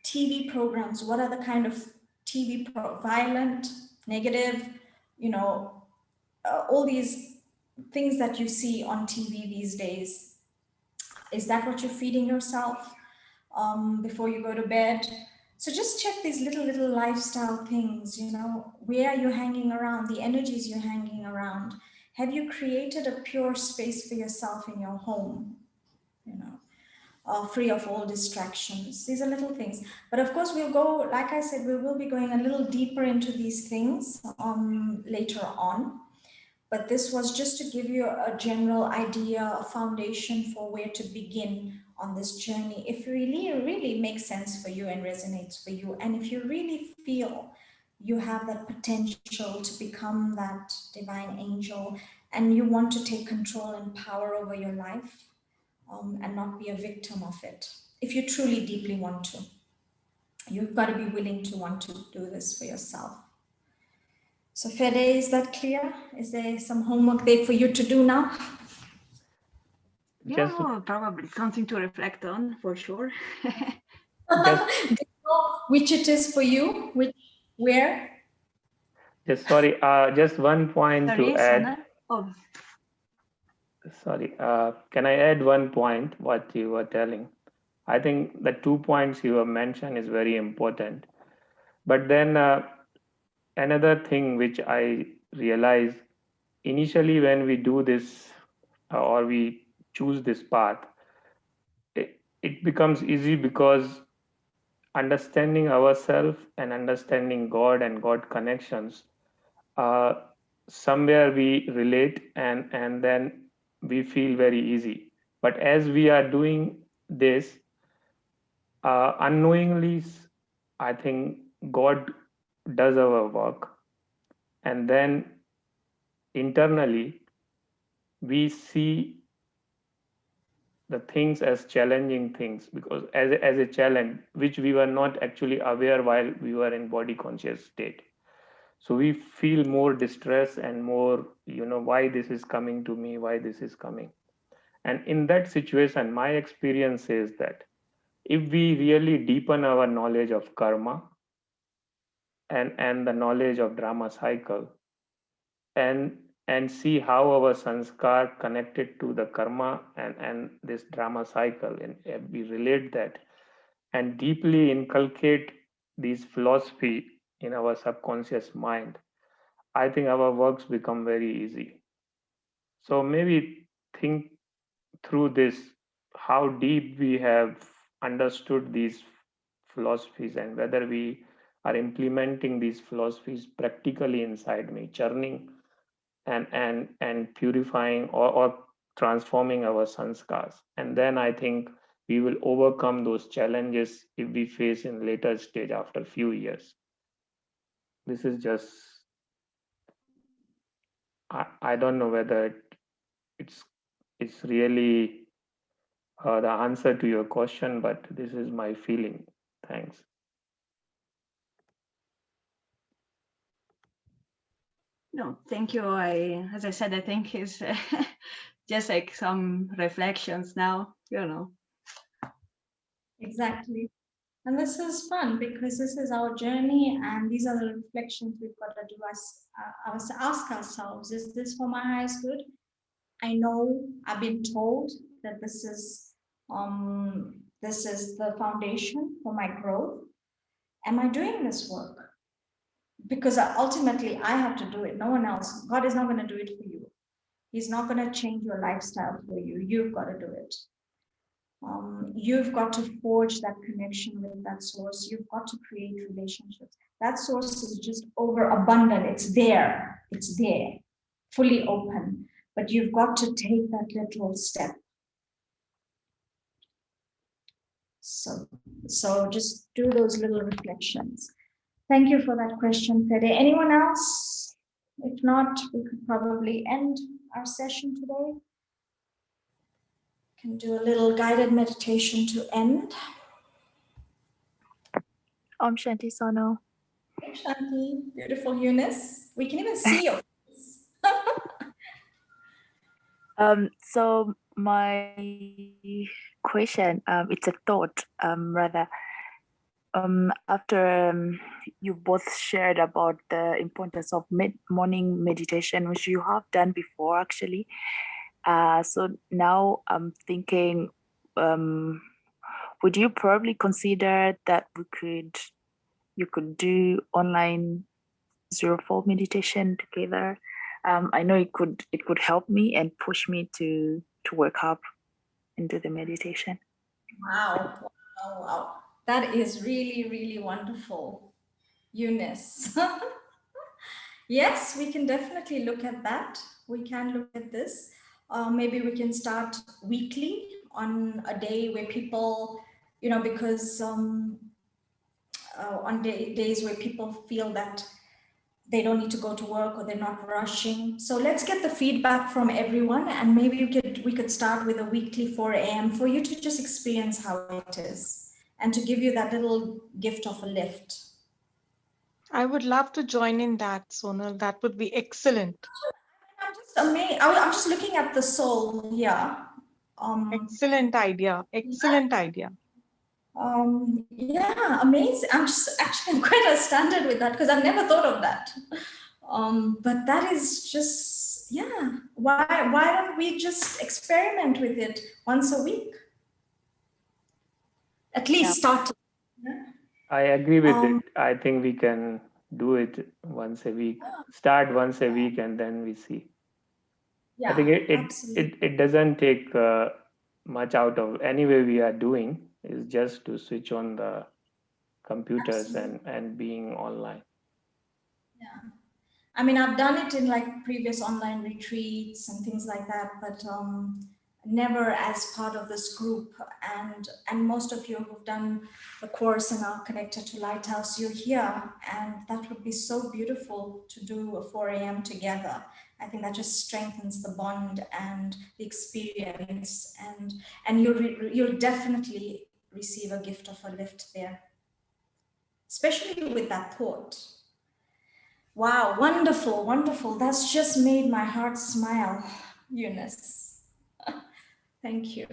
TV programs, what are the kind of violent, negative, you know, all these things that you see on TV these days? Is that what you're feeding yourself before you go to bed? So just check these little lifestyle things, you know, where you're hanging around, the energies you're hanging around. Have you created a pure space for yourself in your home? You know, free of all distractions. These are little things. But of course, we'll go, like I said, we will be going a little deeper into these things later on. But this was just to give you a general idea, a foundation for where to begin on this journey. If really makes sense for you and resonates for you, and if you really feel you have that potential to become that divine angel and you want to take control and power over your life, and not be a victim of it. If you truly deeply want to, you've got to be willing to want to do this for yourself. So Fede, is that clear? Is there some homework there for you to do now? Just, Yeah, probably something to reflect on for sure. just, Do you know which it is for you? Where? sorry, just one point to Sorry, add. Sonal. Oh, Sorry, can I add one point, what you were telling? I think the 2 points you have mentioned is very important. But then another thing which I realized initially when we do this or we choose this path, it becomes easy because understanding ourselves and understanding God and God connections, uh, somewhere we relate and then we feel very easy. But as we are doing this, unknowingly, I think God does our work, and then internally we see the things as challenging things because as a challenge which we were not actually aware while we were in body conscious state. So we feel more distress and more, why this is coming to me, why this is coming. And in that situation, my experience is that if we really deepen our knowledge of karma and the knowledge of drama cycle, and see how our sanskar connected to the karma and this drama cycle, and we relate that and deeply inculcate these philosophy in our subconscious mind, I think our works become very easy. So maybe think through this, how deep we have understood these philosophies and whether we are implementing these philosophies practically inside me, churning and purifying or transforming our sanskars. And then I think we will overcome those challenges if we face in later stage after few years. This is just, I don't know whether it's it's really the answer to your question, but this is my feeling. Thanks. no, thank you. As I said, I think it's just like some reflections now, Exactly. And this is fun because this is our journey, and these are the reflections we've got to do ask ourselves, is this for my highest good? I know I've been told that this is the foundation for my growth. Am I doing this work? Because ultimately I have to do it. No one else. God is not going to do it for you. He's not going to change your lifestyle for you. You've got to do it. You've got to forge that connection with that source. You've got to create relationships. That source is just overabundant. It's there, fully open. But you've got to take that little step. So just do those little reflections. Thank you for that question, Fede. Anyone else? If not, we could probably end our session today. Can do a little guided meditation to end. Om Shanti Sonal. Shanti. Beautiful, Eunice. We can even see your face. So my question, it's a thought, rather. After you both shared about the importance of morning meditation, which you have done before, actually. So now I'm thinking, would you probably consider that you could do online 04 meditation together? I know it could help me and push me to wake up and do the meditation. Wow, wow, wow. That is really, really wonderful, Eunice. Yes, we can definitely look at that. We can look at this. Maybe we can start weekly on a day where people, because on days where people feel that they don't need to go to work or they're not rushing. So let's get the feedback from everyone, and maybe we could start with a weekly 4 a.m. for you to just experience how it is and to give you that little gift of a lift. I would love to join in that, Sonal. That would be excellent. I'm just amazed. I'm just looking at the soul here. Excellent idea. Excellent idea. Yeah, amazing. I'm just actually I'm quite astounded with that because I've never thought of that. But that is just, yeah. Why don't we just experiment with it once a week? At least start. Yeah. I agree with it. I think we can do it once a week. Start once a week and then we see. Yeah, I think absolutely. it doesn't take much out of anyway we are doing is just to switch on the computers and being online. Yeah. I mean, I've done it in like previous online retreats and things like that, but never as part of this group. And most of you who've done the course and are connected to Lighthouse, you're here, and that would be so beautiful to do a 4 a.m. together. I think that just strengthens the bond and the experience, and you'll definitely receive a gift of a lift there, especially with that thought. Wow, wonderful, wonderful. That's just made my heart smile, Eunice. Thank you.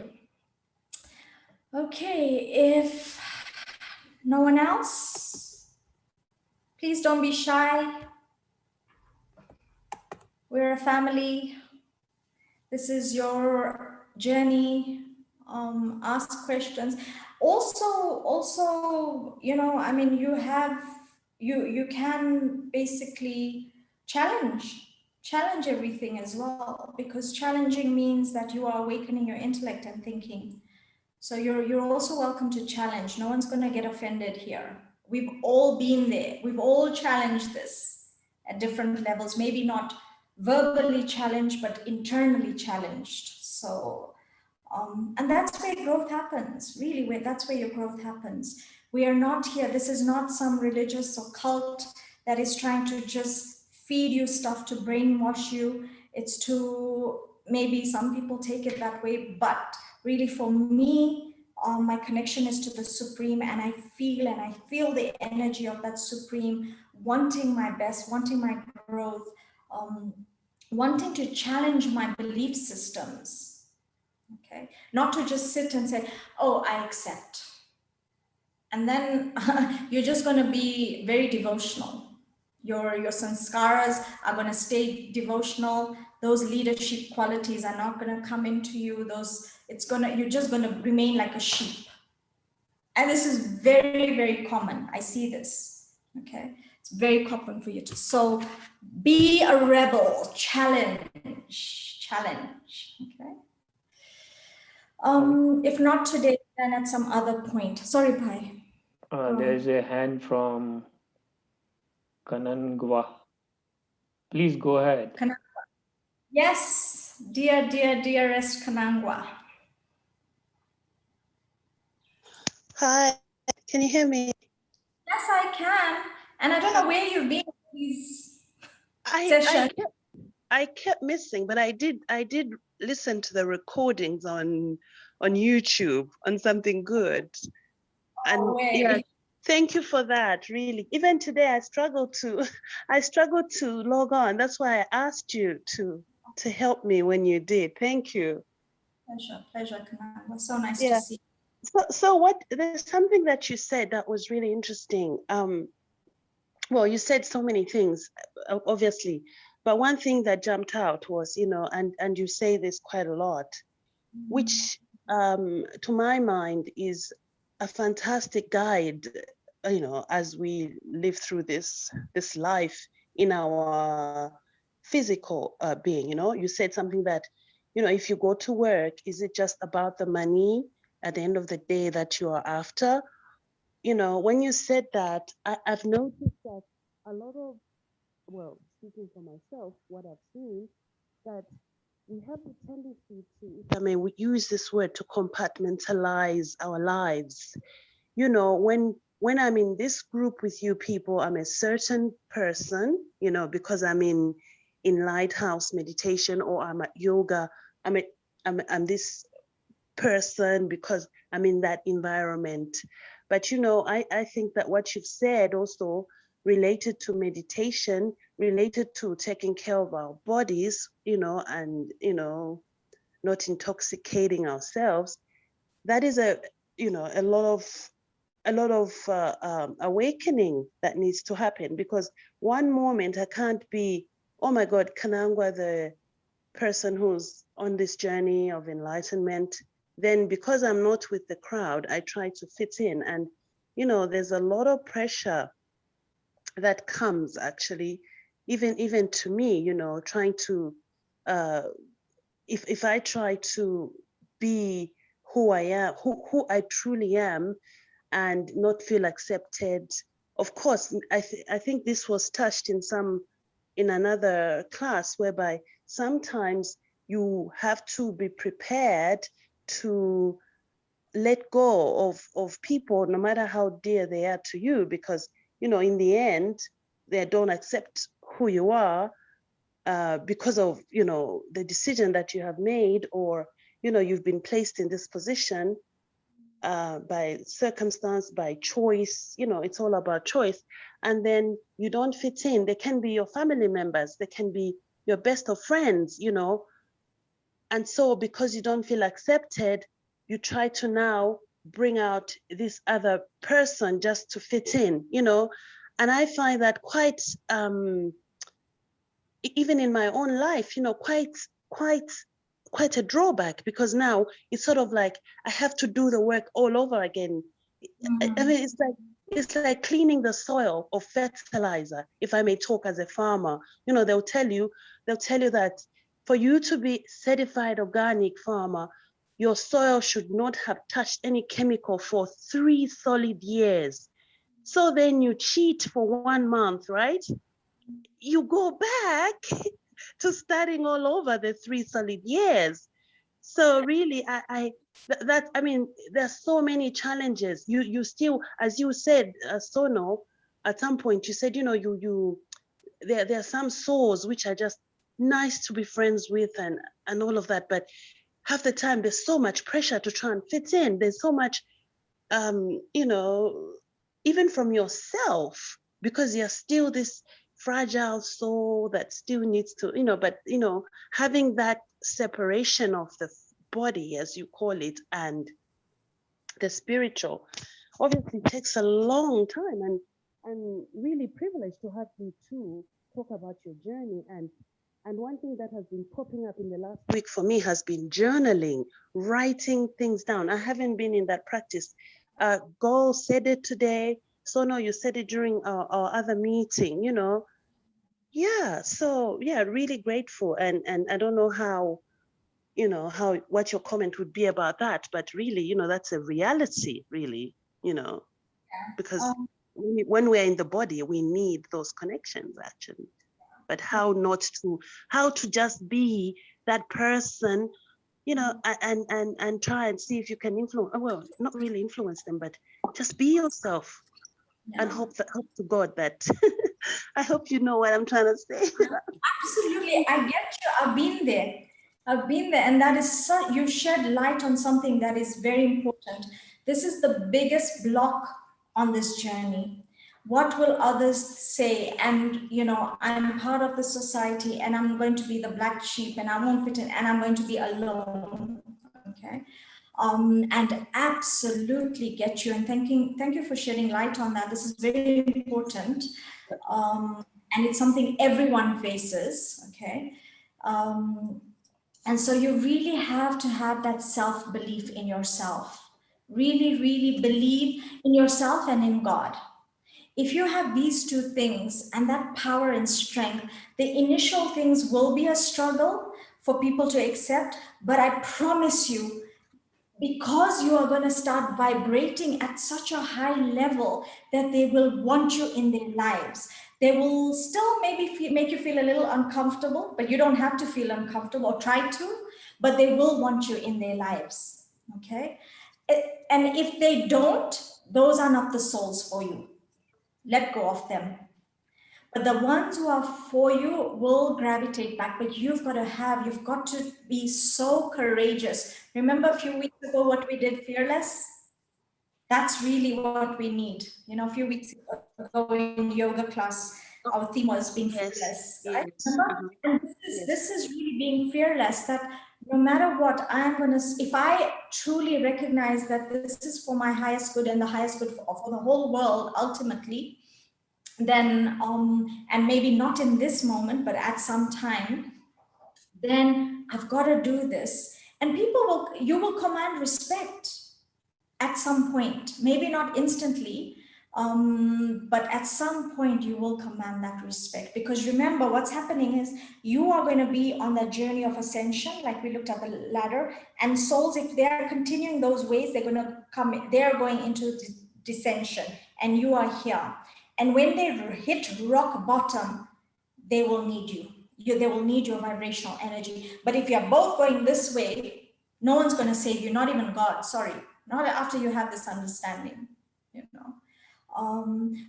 Okay, if no one else, please don't be shy. We're a family. This is your journey. Ask questions. Also, I mean, you can basically challenge everything as well, because challenging means that you are awakening your intellect and thinking. So you're also welcome to challenge. No one's going to get offended here. We've all been there. We've all challenged this at different levels, maybe not verbally challenged, but internally challenged. So, and that's where growth happens, really, that's where your growth happens. We are not here. This is not some religious or cult that is trying to just feed you stuff to brainwash you. It's to, maybe some people take it that way, but really for me, my connection is to the Supreme, and I feel the energy of that Supreme, wanting my best, wanting my growth, wanting to challenge my belief systems. Okay, not to just sit and say, oh, I accept. And then you're just going to be very devotional. Your sanskaras are going to stay devotional. Those leadership qualities are not going to come into you. You're just going to remain like a sheep. And this is very, very common. I see this. Okay, it's very common for you to. So be a rebel, challenge. Okay. If not today, then at some other point. Sorry, Bhai. There's a hand from Kanangwa. Please go ahead. Yes, dearest Kanangwa. Hi, can you hear me? Yes, I can. And I don't know where you've been in these I sessions. kept missing, but I did listen to the recordings on YouTube on Something Good. And yeah, Thank you for that, really. Even today, I struggled to, I struggled to log on. That's why I asked you to help me when you did. Thank you. Pleasure, Kananga. So nice to Yeah. see. So what, there's something that you said that was really interesting. Well, you said so many things, obviously, but one thing that jumped out was, you know, and you say this quite a lot, which to my mind is a fantastic guide, you know, as we live through this life in our physical being. You know, you said something that, you know, if you go to work, is it just about the money at the end of the day that you are after? You know, when you said that, I've noticed that a lot of, well, speaking for myself, what I've seen, that we have the tendency to, if I may use this word, to compartmentalize our lives. You know, when I'm in this group with you people, I'm a certain person, you know, because I'm in lighthouse meditation, or I'm at yoga, I'm this person because I'm in that environment. But you know, I think that what you've said also related to meditation, related to taking care of our bodies, you know, and you know, not intoxicating ourselves, that is a, you know, a lot of awakening that needs to happen. Because one moment I can't be, oh my God, Kanangwa, the person who's on this journey of enlightenment. Then because I'm not with the crowd, I try to fit in. And, you know, there's a lot of pressure that comes actually, even to me, you know, trying to, uh, if I try to be who I am, who I truly am, and not feel accepted. Of course, I think this was touched in another class, whereby sometimes you have to be prepared to let go of people, no matter how dear they are to you, because, you know, in the end, they don't accept who you are because of, you know, the decision that you have made, or, you know, you've been placed in this position by circumstance, by choice. You know, it's all about choice. And then you don't fit in. They can be your family members, they can be your best of friends, you know. And so because you don't feel accepted, you try to now bring out this other person just to fit in, you know. And I find that quite, even in my own life, you know, quite a drawback, because now it's sort of like I have to do the work all over again. I mean, it's like cleaning the soil of fertilizer, if I may talk as a farmer. You know, they'll tell you that for you to be certified organic farmer, your soil should not have touched any chemical for 3 solid years. So then you cheat for 1 month, right? You go back to starting all over the 3 solid years. So really, I mean, there's so many challenges. You still, as you said, Sono, at some point you said, you know, there are some souls which are just nice to be friends with, and all of that. But half the time there's so much pressure to try and fit in. There's so much, you know, even from yourself, because you're still this fragile soul that still needs to, you know, but, you know, having that separation of the body, as you call it, and the spiritual, obviously takes a long time. And really privileged to have you two talk about your journey. And one thing that has been popping up in the last week for me has been journaling, writing things down. I haven't been in that practice. Gol said it today. Sono, you said it during our other meeting, you know. Yeah, so yeah, really grateful. And I don't know how, you know, what your comment would be about that, but really, you know, that's a reality, really, you know, because when we're in the body, we need those connections actually. But how to just be that person, you know, and try and see if you can influence, well, not really influence them, but just be yourself. And hope to God that I hope you know what I'm trying to say. Absolutely, I get you. I've been there, and that is so. You shed light on something that is very important. This is the biggest block on this journey? What will others say? And, you know, I'm part of the society and I'm going to be the black sheep and I won't fit in and I'm going to be alone. Okay. And absolutely get you. And thank you for shedding light on that. This is very important. And it's something everyone faces. Okay. And so you really have to have that self-belief in yourself. Really, really believe in yourself and in God. If you have these two things and that power and strength, the initial things will be a struggle for people to accept, but I promise you, because you are going to start vibrating at such a high level that they will want you in their lives. They will still maybe make you feel a little uncomfortable, but you don't have to feel uncomfortable or try to, but they will want you in their lives. Okay. And if they don't, those are not the souls for you. Let go of them. But the ones who are for you will gravitate back, but you've got to be so courageous. Remember a few weeks ago what we did, fearless? That's really what we need. You know, a few weeks ago in yoga class, our theme was being fearless. Yes. Right? Remember? And this is really being fearless, that no matter what, if I truly recognize that this is for my highest good and the highest good for the whole world, ultimately, then and maybe not in this moment, but at some time, then I've got to do this. And you will command respect at some point, maybe not instantly, but at some point you will command that respect. Because remember, what's happening is you are going to be on that journey of ascension, like we looked at the ladder, and souls, if they are continuing those ways, they're going into descension, and you are here. And when they hit rock bottom, they will need you. They will need your vibrational energy. But if you're both going this way, no one's going to save you, not even God. Sorry, not after you have this understanding, you know.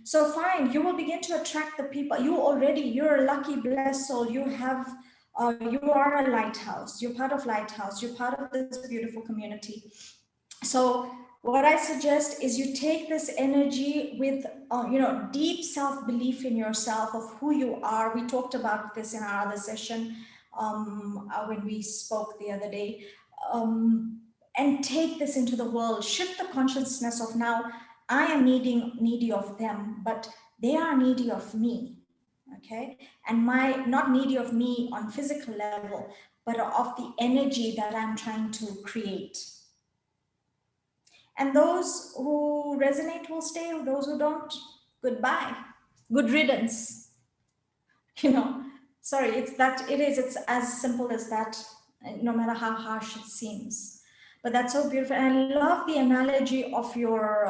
So fine, you will begin to attract the people. You're a lucky, blessed soul. You are a lighthouse. You're part of Lighthouse. You're part of this beautiful community. So what I suggest is you take this energy with, deep self-belief in yourself of who you are. We talked about this in our other session when we spoke the other day. And take this into the world. Shift the consciousness of now, I am needy of them, but they are needy of me. Okay, and not needy of me on physical level, but of the energy that I'm trying to create. And those who resonate will stay, those who don't, goodbye. Good riddance. You know, sorry, it's as simple as that, no matter how harsh it seems. But that's so beautiful. And I love the analogy of your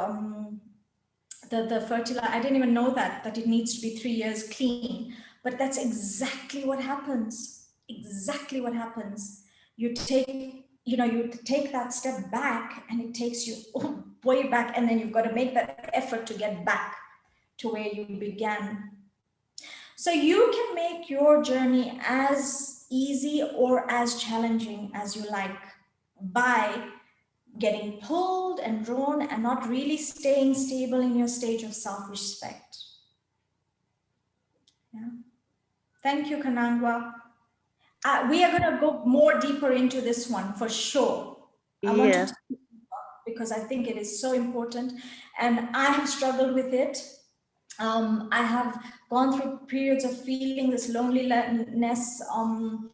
the fertilizer. I didn't even know that it needs to be 3 years clean, but that's exactly what happens. Exactly what happens. You take that step back and it takes you way back, and then you've got to make that effort to get back to where you began. So you can make your journey as easy or as challenging as you like by getting pulled and drawn and not really staying stable in your stage of self-respect. Yeah. Thank you, Kanangwa. We are going to go more deeper into this one for sure. I want to because I think it is so important, and I have struggled with it. I have gone through periods of feeling this loneliness on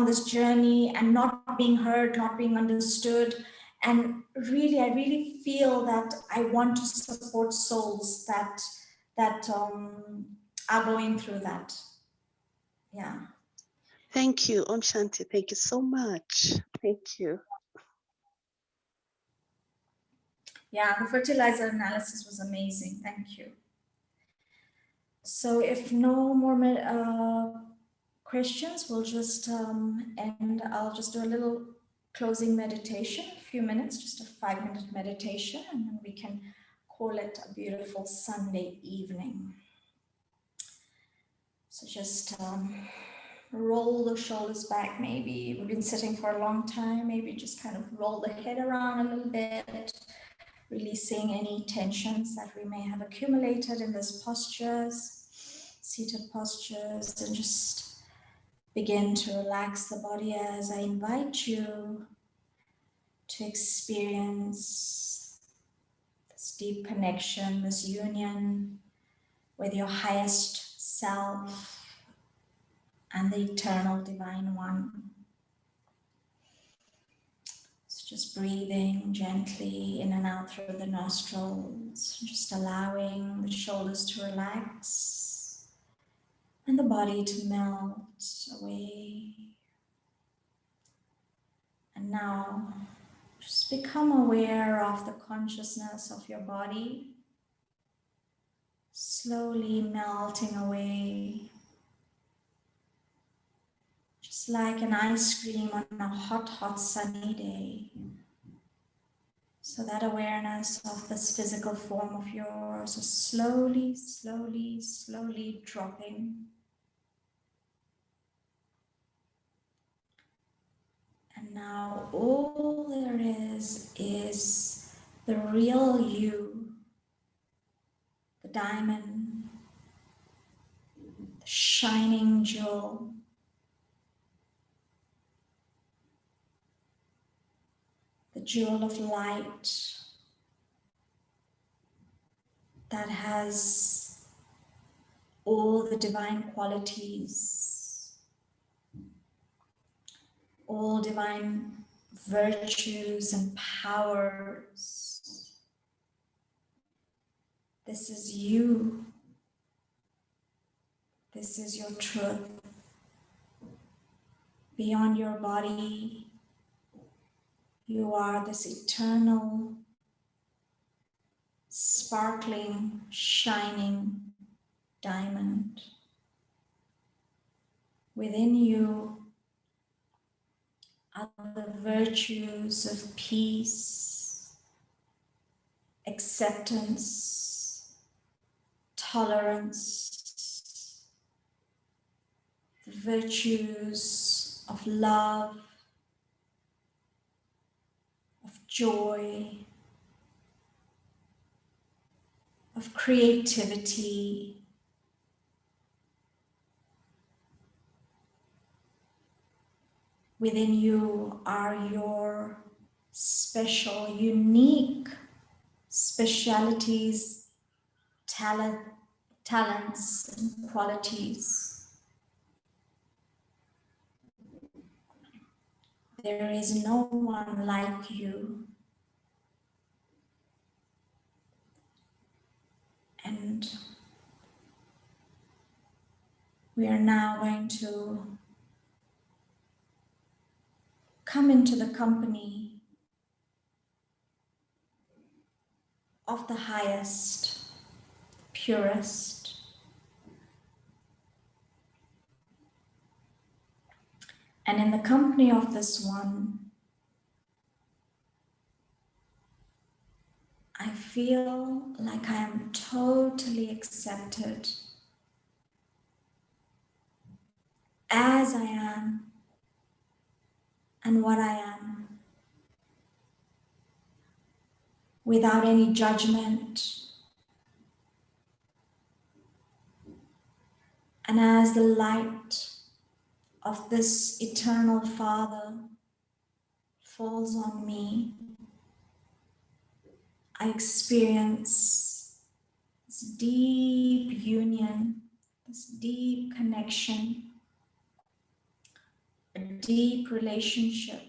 this journey and not being heard, not being understood. And really, I really feel that I want to support souls that are going through that. Yeah. Thank you, Om Shanti. Thank you so much. Thank you. Yeah, the fertilizer analysis was amazing. Thank you. So if no more questions, we'll just end. I'll just do a little closing meditation, a few minutes, just a 5-minute meditation, and then we can call it a beautiful Sunday evening. So just roll the shoulders back. Maybe we've been sitting for a long time. Maybe just kind of roll the head around a little bit. releasing any tensions that we may have accumulated in these postures, seated postures, and just begin to relax the body as I invite you to experience this deep connection, this union with your highest self and the eternal divine one. So just breathing gently in and out through the nostrils, just allowing the shoulders to relax and the body to melt away. And now just become aware of the consciousness of your body, slowly melting away, just like an ice cream on a hot, hot sunny day. So that awareness of this physical form of yours is slowly, slowly, slowly dropping. And now all there is the real you, the diamond, the shining jewel, the jewel of light that has all the divine qualities, all divine virtues and powers. This is you. This is your truth. Beyond your body, you are this eternal, sparkling, shining diamond. Within you are the virtues of peace, acceptance, tolerance, the virtues of love, of joy, of creativity. Within you are your special, unique specialities, talents, and qualities. There is no one like you. And we are now going to come into the company of the highest, purest. And in the company of this one, I feel like I am totally accepted as I am and what I am, without any judgment. And as the light of this eternal Father falls on me, I experience this deep union, this deep connection, a deep relationship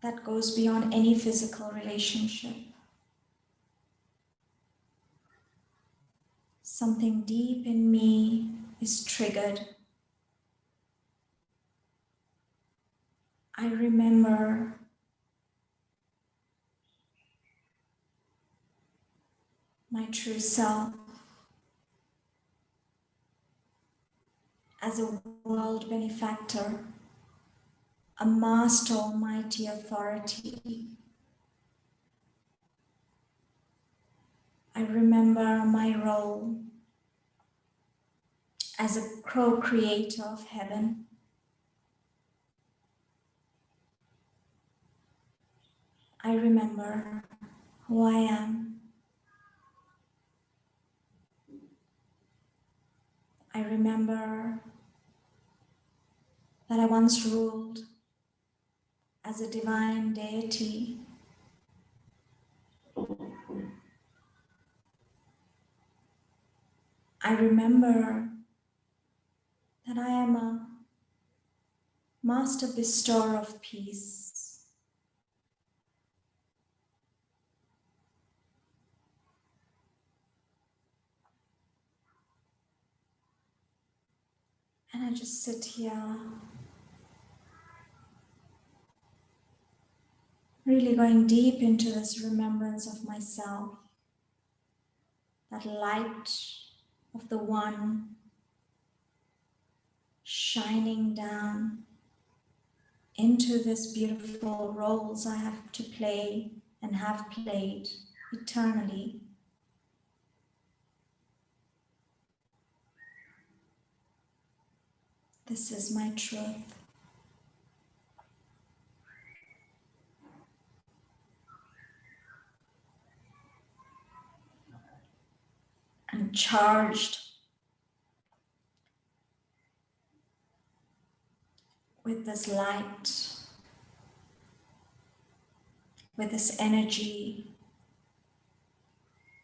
that goes beyond any physical relationship. Something deep in me is triggered. I remember my true self as a world benefactor, a master almighty authority. I remember my role as a co-creator of heaven. I remember who I am. I remember that I once ruled as a divine deity. I remember that I am a master bestower of peace. And I just sit here, really going deep into this remembrance of myself, that light of the One shining down into this beautiful roles I have to play and have played eternally. This is my truth. I'm charged with this light, with this energy.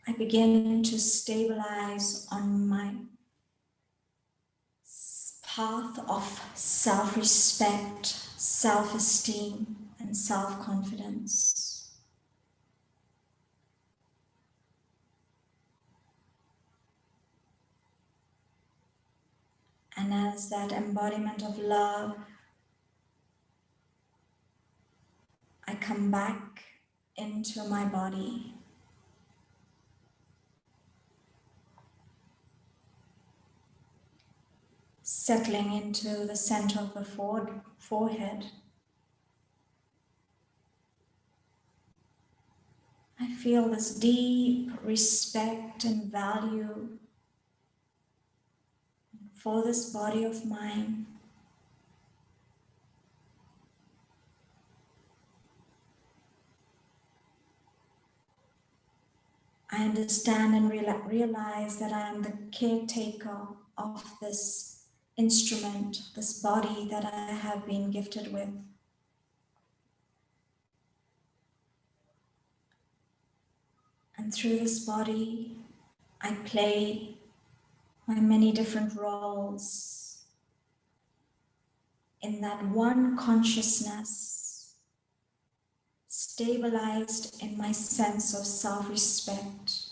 I begin to stabilize on my path of self-respect, self-esteem, and self-confidence. And as that embodiment of love, I come back into my body. Settling into the center of the forehead. I feel this deep respect and value for this body of mine. I understand and realize that I am the caretaker of this instrument, this body that I have been gifted with. And through this body, I play my many different roles in that one consciousness, stabilized in my sense of self-respect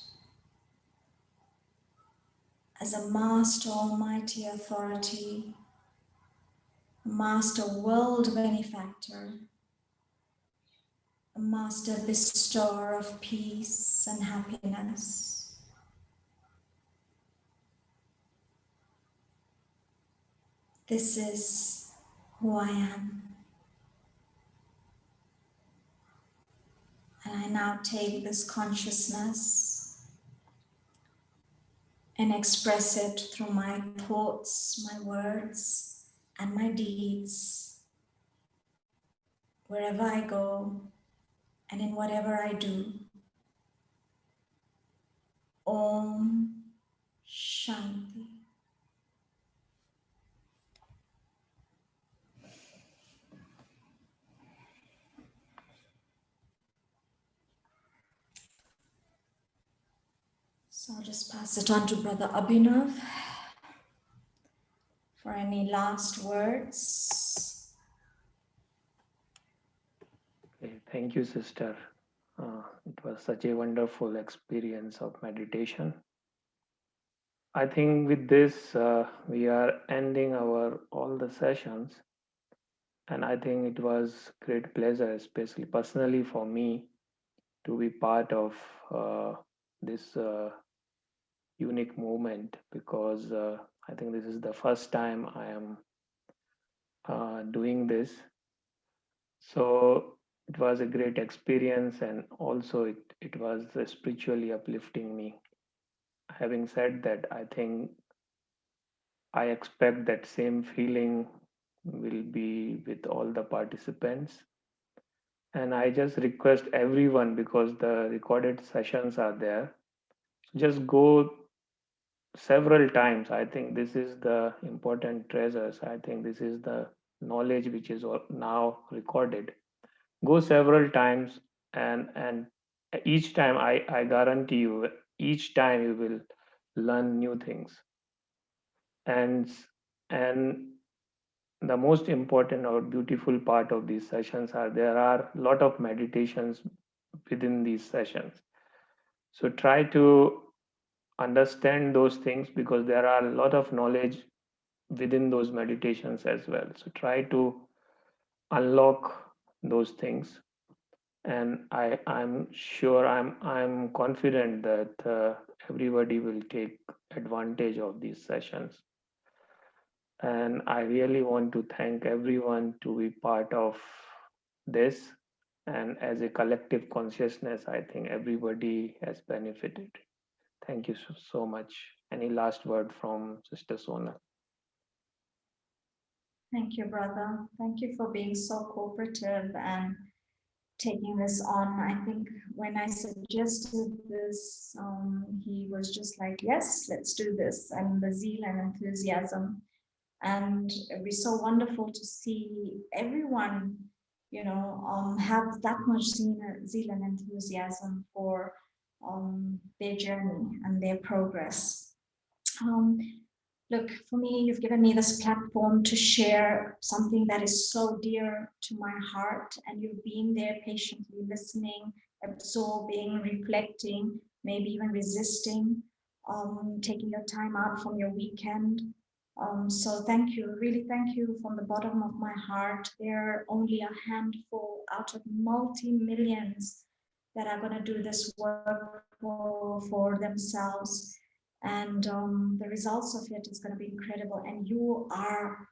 as a master almighty authority, a master world benefactor, a master bestower of peace and happiness. This is who I am. And I now take this consciousness and express it through my thoughts, my words, and my deeds, wherever I go and in whatever I do. Om Shanti. So I'll just pass it on to Brother Abhinav for any last words. Okay, thank you, sister. It was such a wonderful experience of meditation. I think with this, we are ending our all the sessions, and I think it was great pleasure, especially personally for me, to be part of this unique movement, because I think this is the first time I am doing this. So it was a great experience, and also it was spiritually uplifting me. Having said that, I think I expect that same feeling will be with all the participants. And I just request everyone, because the recorded sessions are there, just go several times. I think this is the important treasures. I think this is the knowledge which is now recorded. Go several times, and each time I guarantee you, each time you will learn new things. And and the most important or beautiful part of these sessions are there are a lot of meditations within these sessions. So try to understand those things, because there are a lot of knowledge within those meditations as well. So try to unlock those things, and I'm sure, I'm confident that everybody will take advantage of these sessions. And I really want to thank everyone to be part of this. And as a collective consciousness, I think everybody has benefited. Thank you so much. Any last word from Sister Sonal? Thank you, brother. Thank you for being so cooperative and taking this on. I think when I suggested this, he was just like, yes, let's do this. And the zeal and enthusiasm. And it was so wonderful to see everyone, have that much zeal and enthusiasm for their journey and their progress. Look, for me, you've given me this platform to share something that is so dear to my heart, and you've been there patiently listening, absorbing, reflecting, maybe even resisting, taking your time out from your weekend. So thank you, really thank you from the bottom of my heart. There are only a handful out of multi-millions that are going to do this work for themselves. And the results of it is going to be incredible. And you are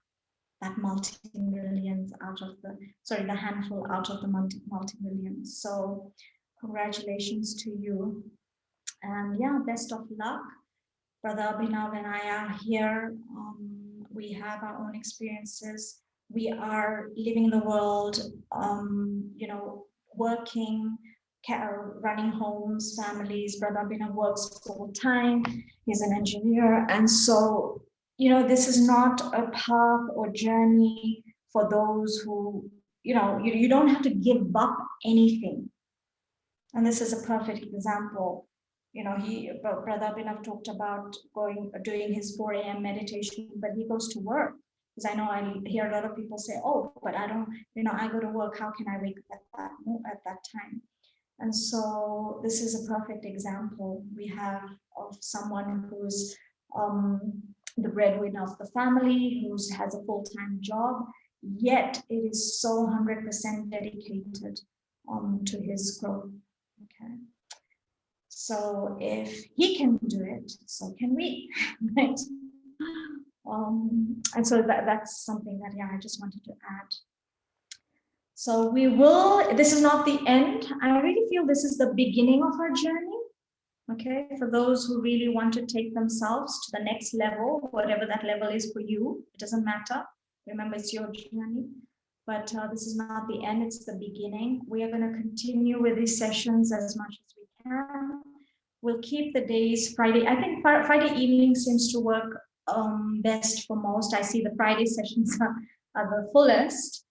that multi-millions out of the handful out of the multi-millions. So congratulations to you. And yeah, best of luck. Brother Abhinav and I are here. We have our own experiences. We are living in the world, working, running homes, families. Brother Abhinav works full time. He's an engineer. And so, this is not a path or journey for those who, you don't have to give up anything. And this is a perfect example. Brother Abhinav talked about doing his 4 a.m. meditation, but he goes to work. Because I know I hear a lot of people say, oh, but I don't, I go to work, how can I wake up at that time? And so this is a perfect example we have of someone who's the breadwinner of the family, who has a full-time job, yet it is so 100% dedicated to his growth. Okay. So if he can do it, so can we, right? And so that's something that, I just wanted to add. So this is not the end. I really feel this is the beginning of our journey. Okay, for those who really want to take themselves to the next level, whatever that level is for you, it doesn't matter. Remember, it's your journey. But this is not the end, it's the beginning. We are going to continue with these sessions as much as we can. We'll keep the days Friday. I think Friday evening seems to work best for most. I see the Friday sessions are the fullest.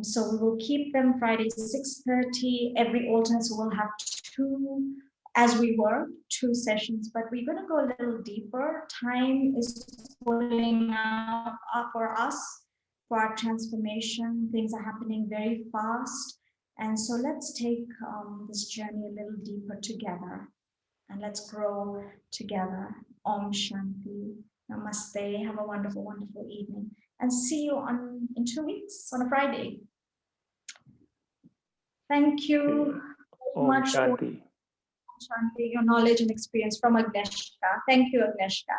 So we will keep them Friday 6:30. Every alternate will have 2, as we were, 2 sessions, but we're going to go a little deeper. Time is pulling out for us, for our transformation. Things are happening very fast. And so let's take this journey a little deeper together, and let's grow together. Om Shanti. Namaste. Have a wonderful, wonderful evening. And see you in 2 weeks on a Friday. Thank you so much for Shanti, your knowledge and experience from Agnieszka. Thank you, Agnieszka.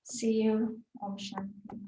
See you. Om Shanti.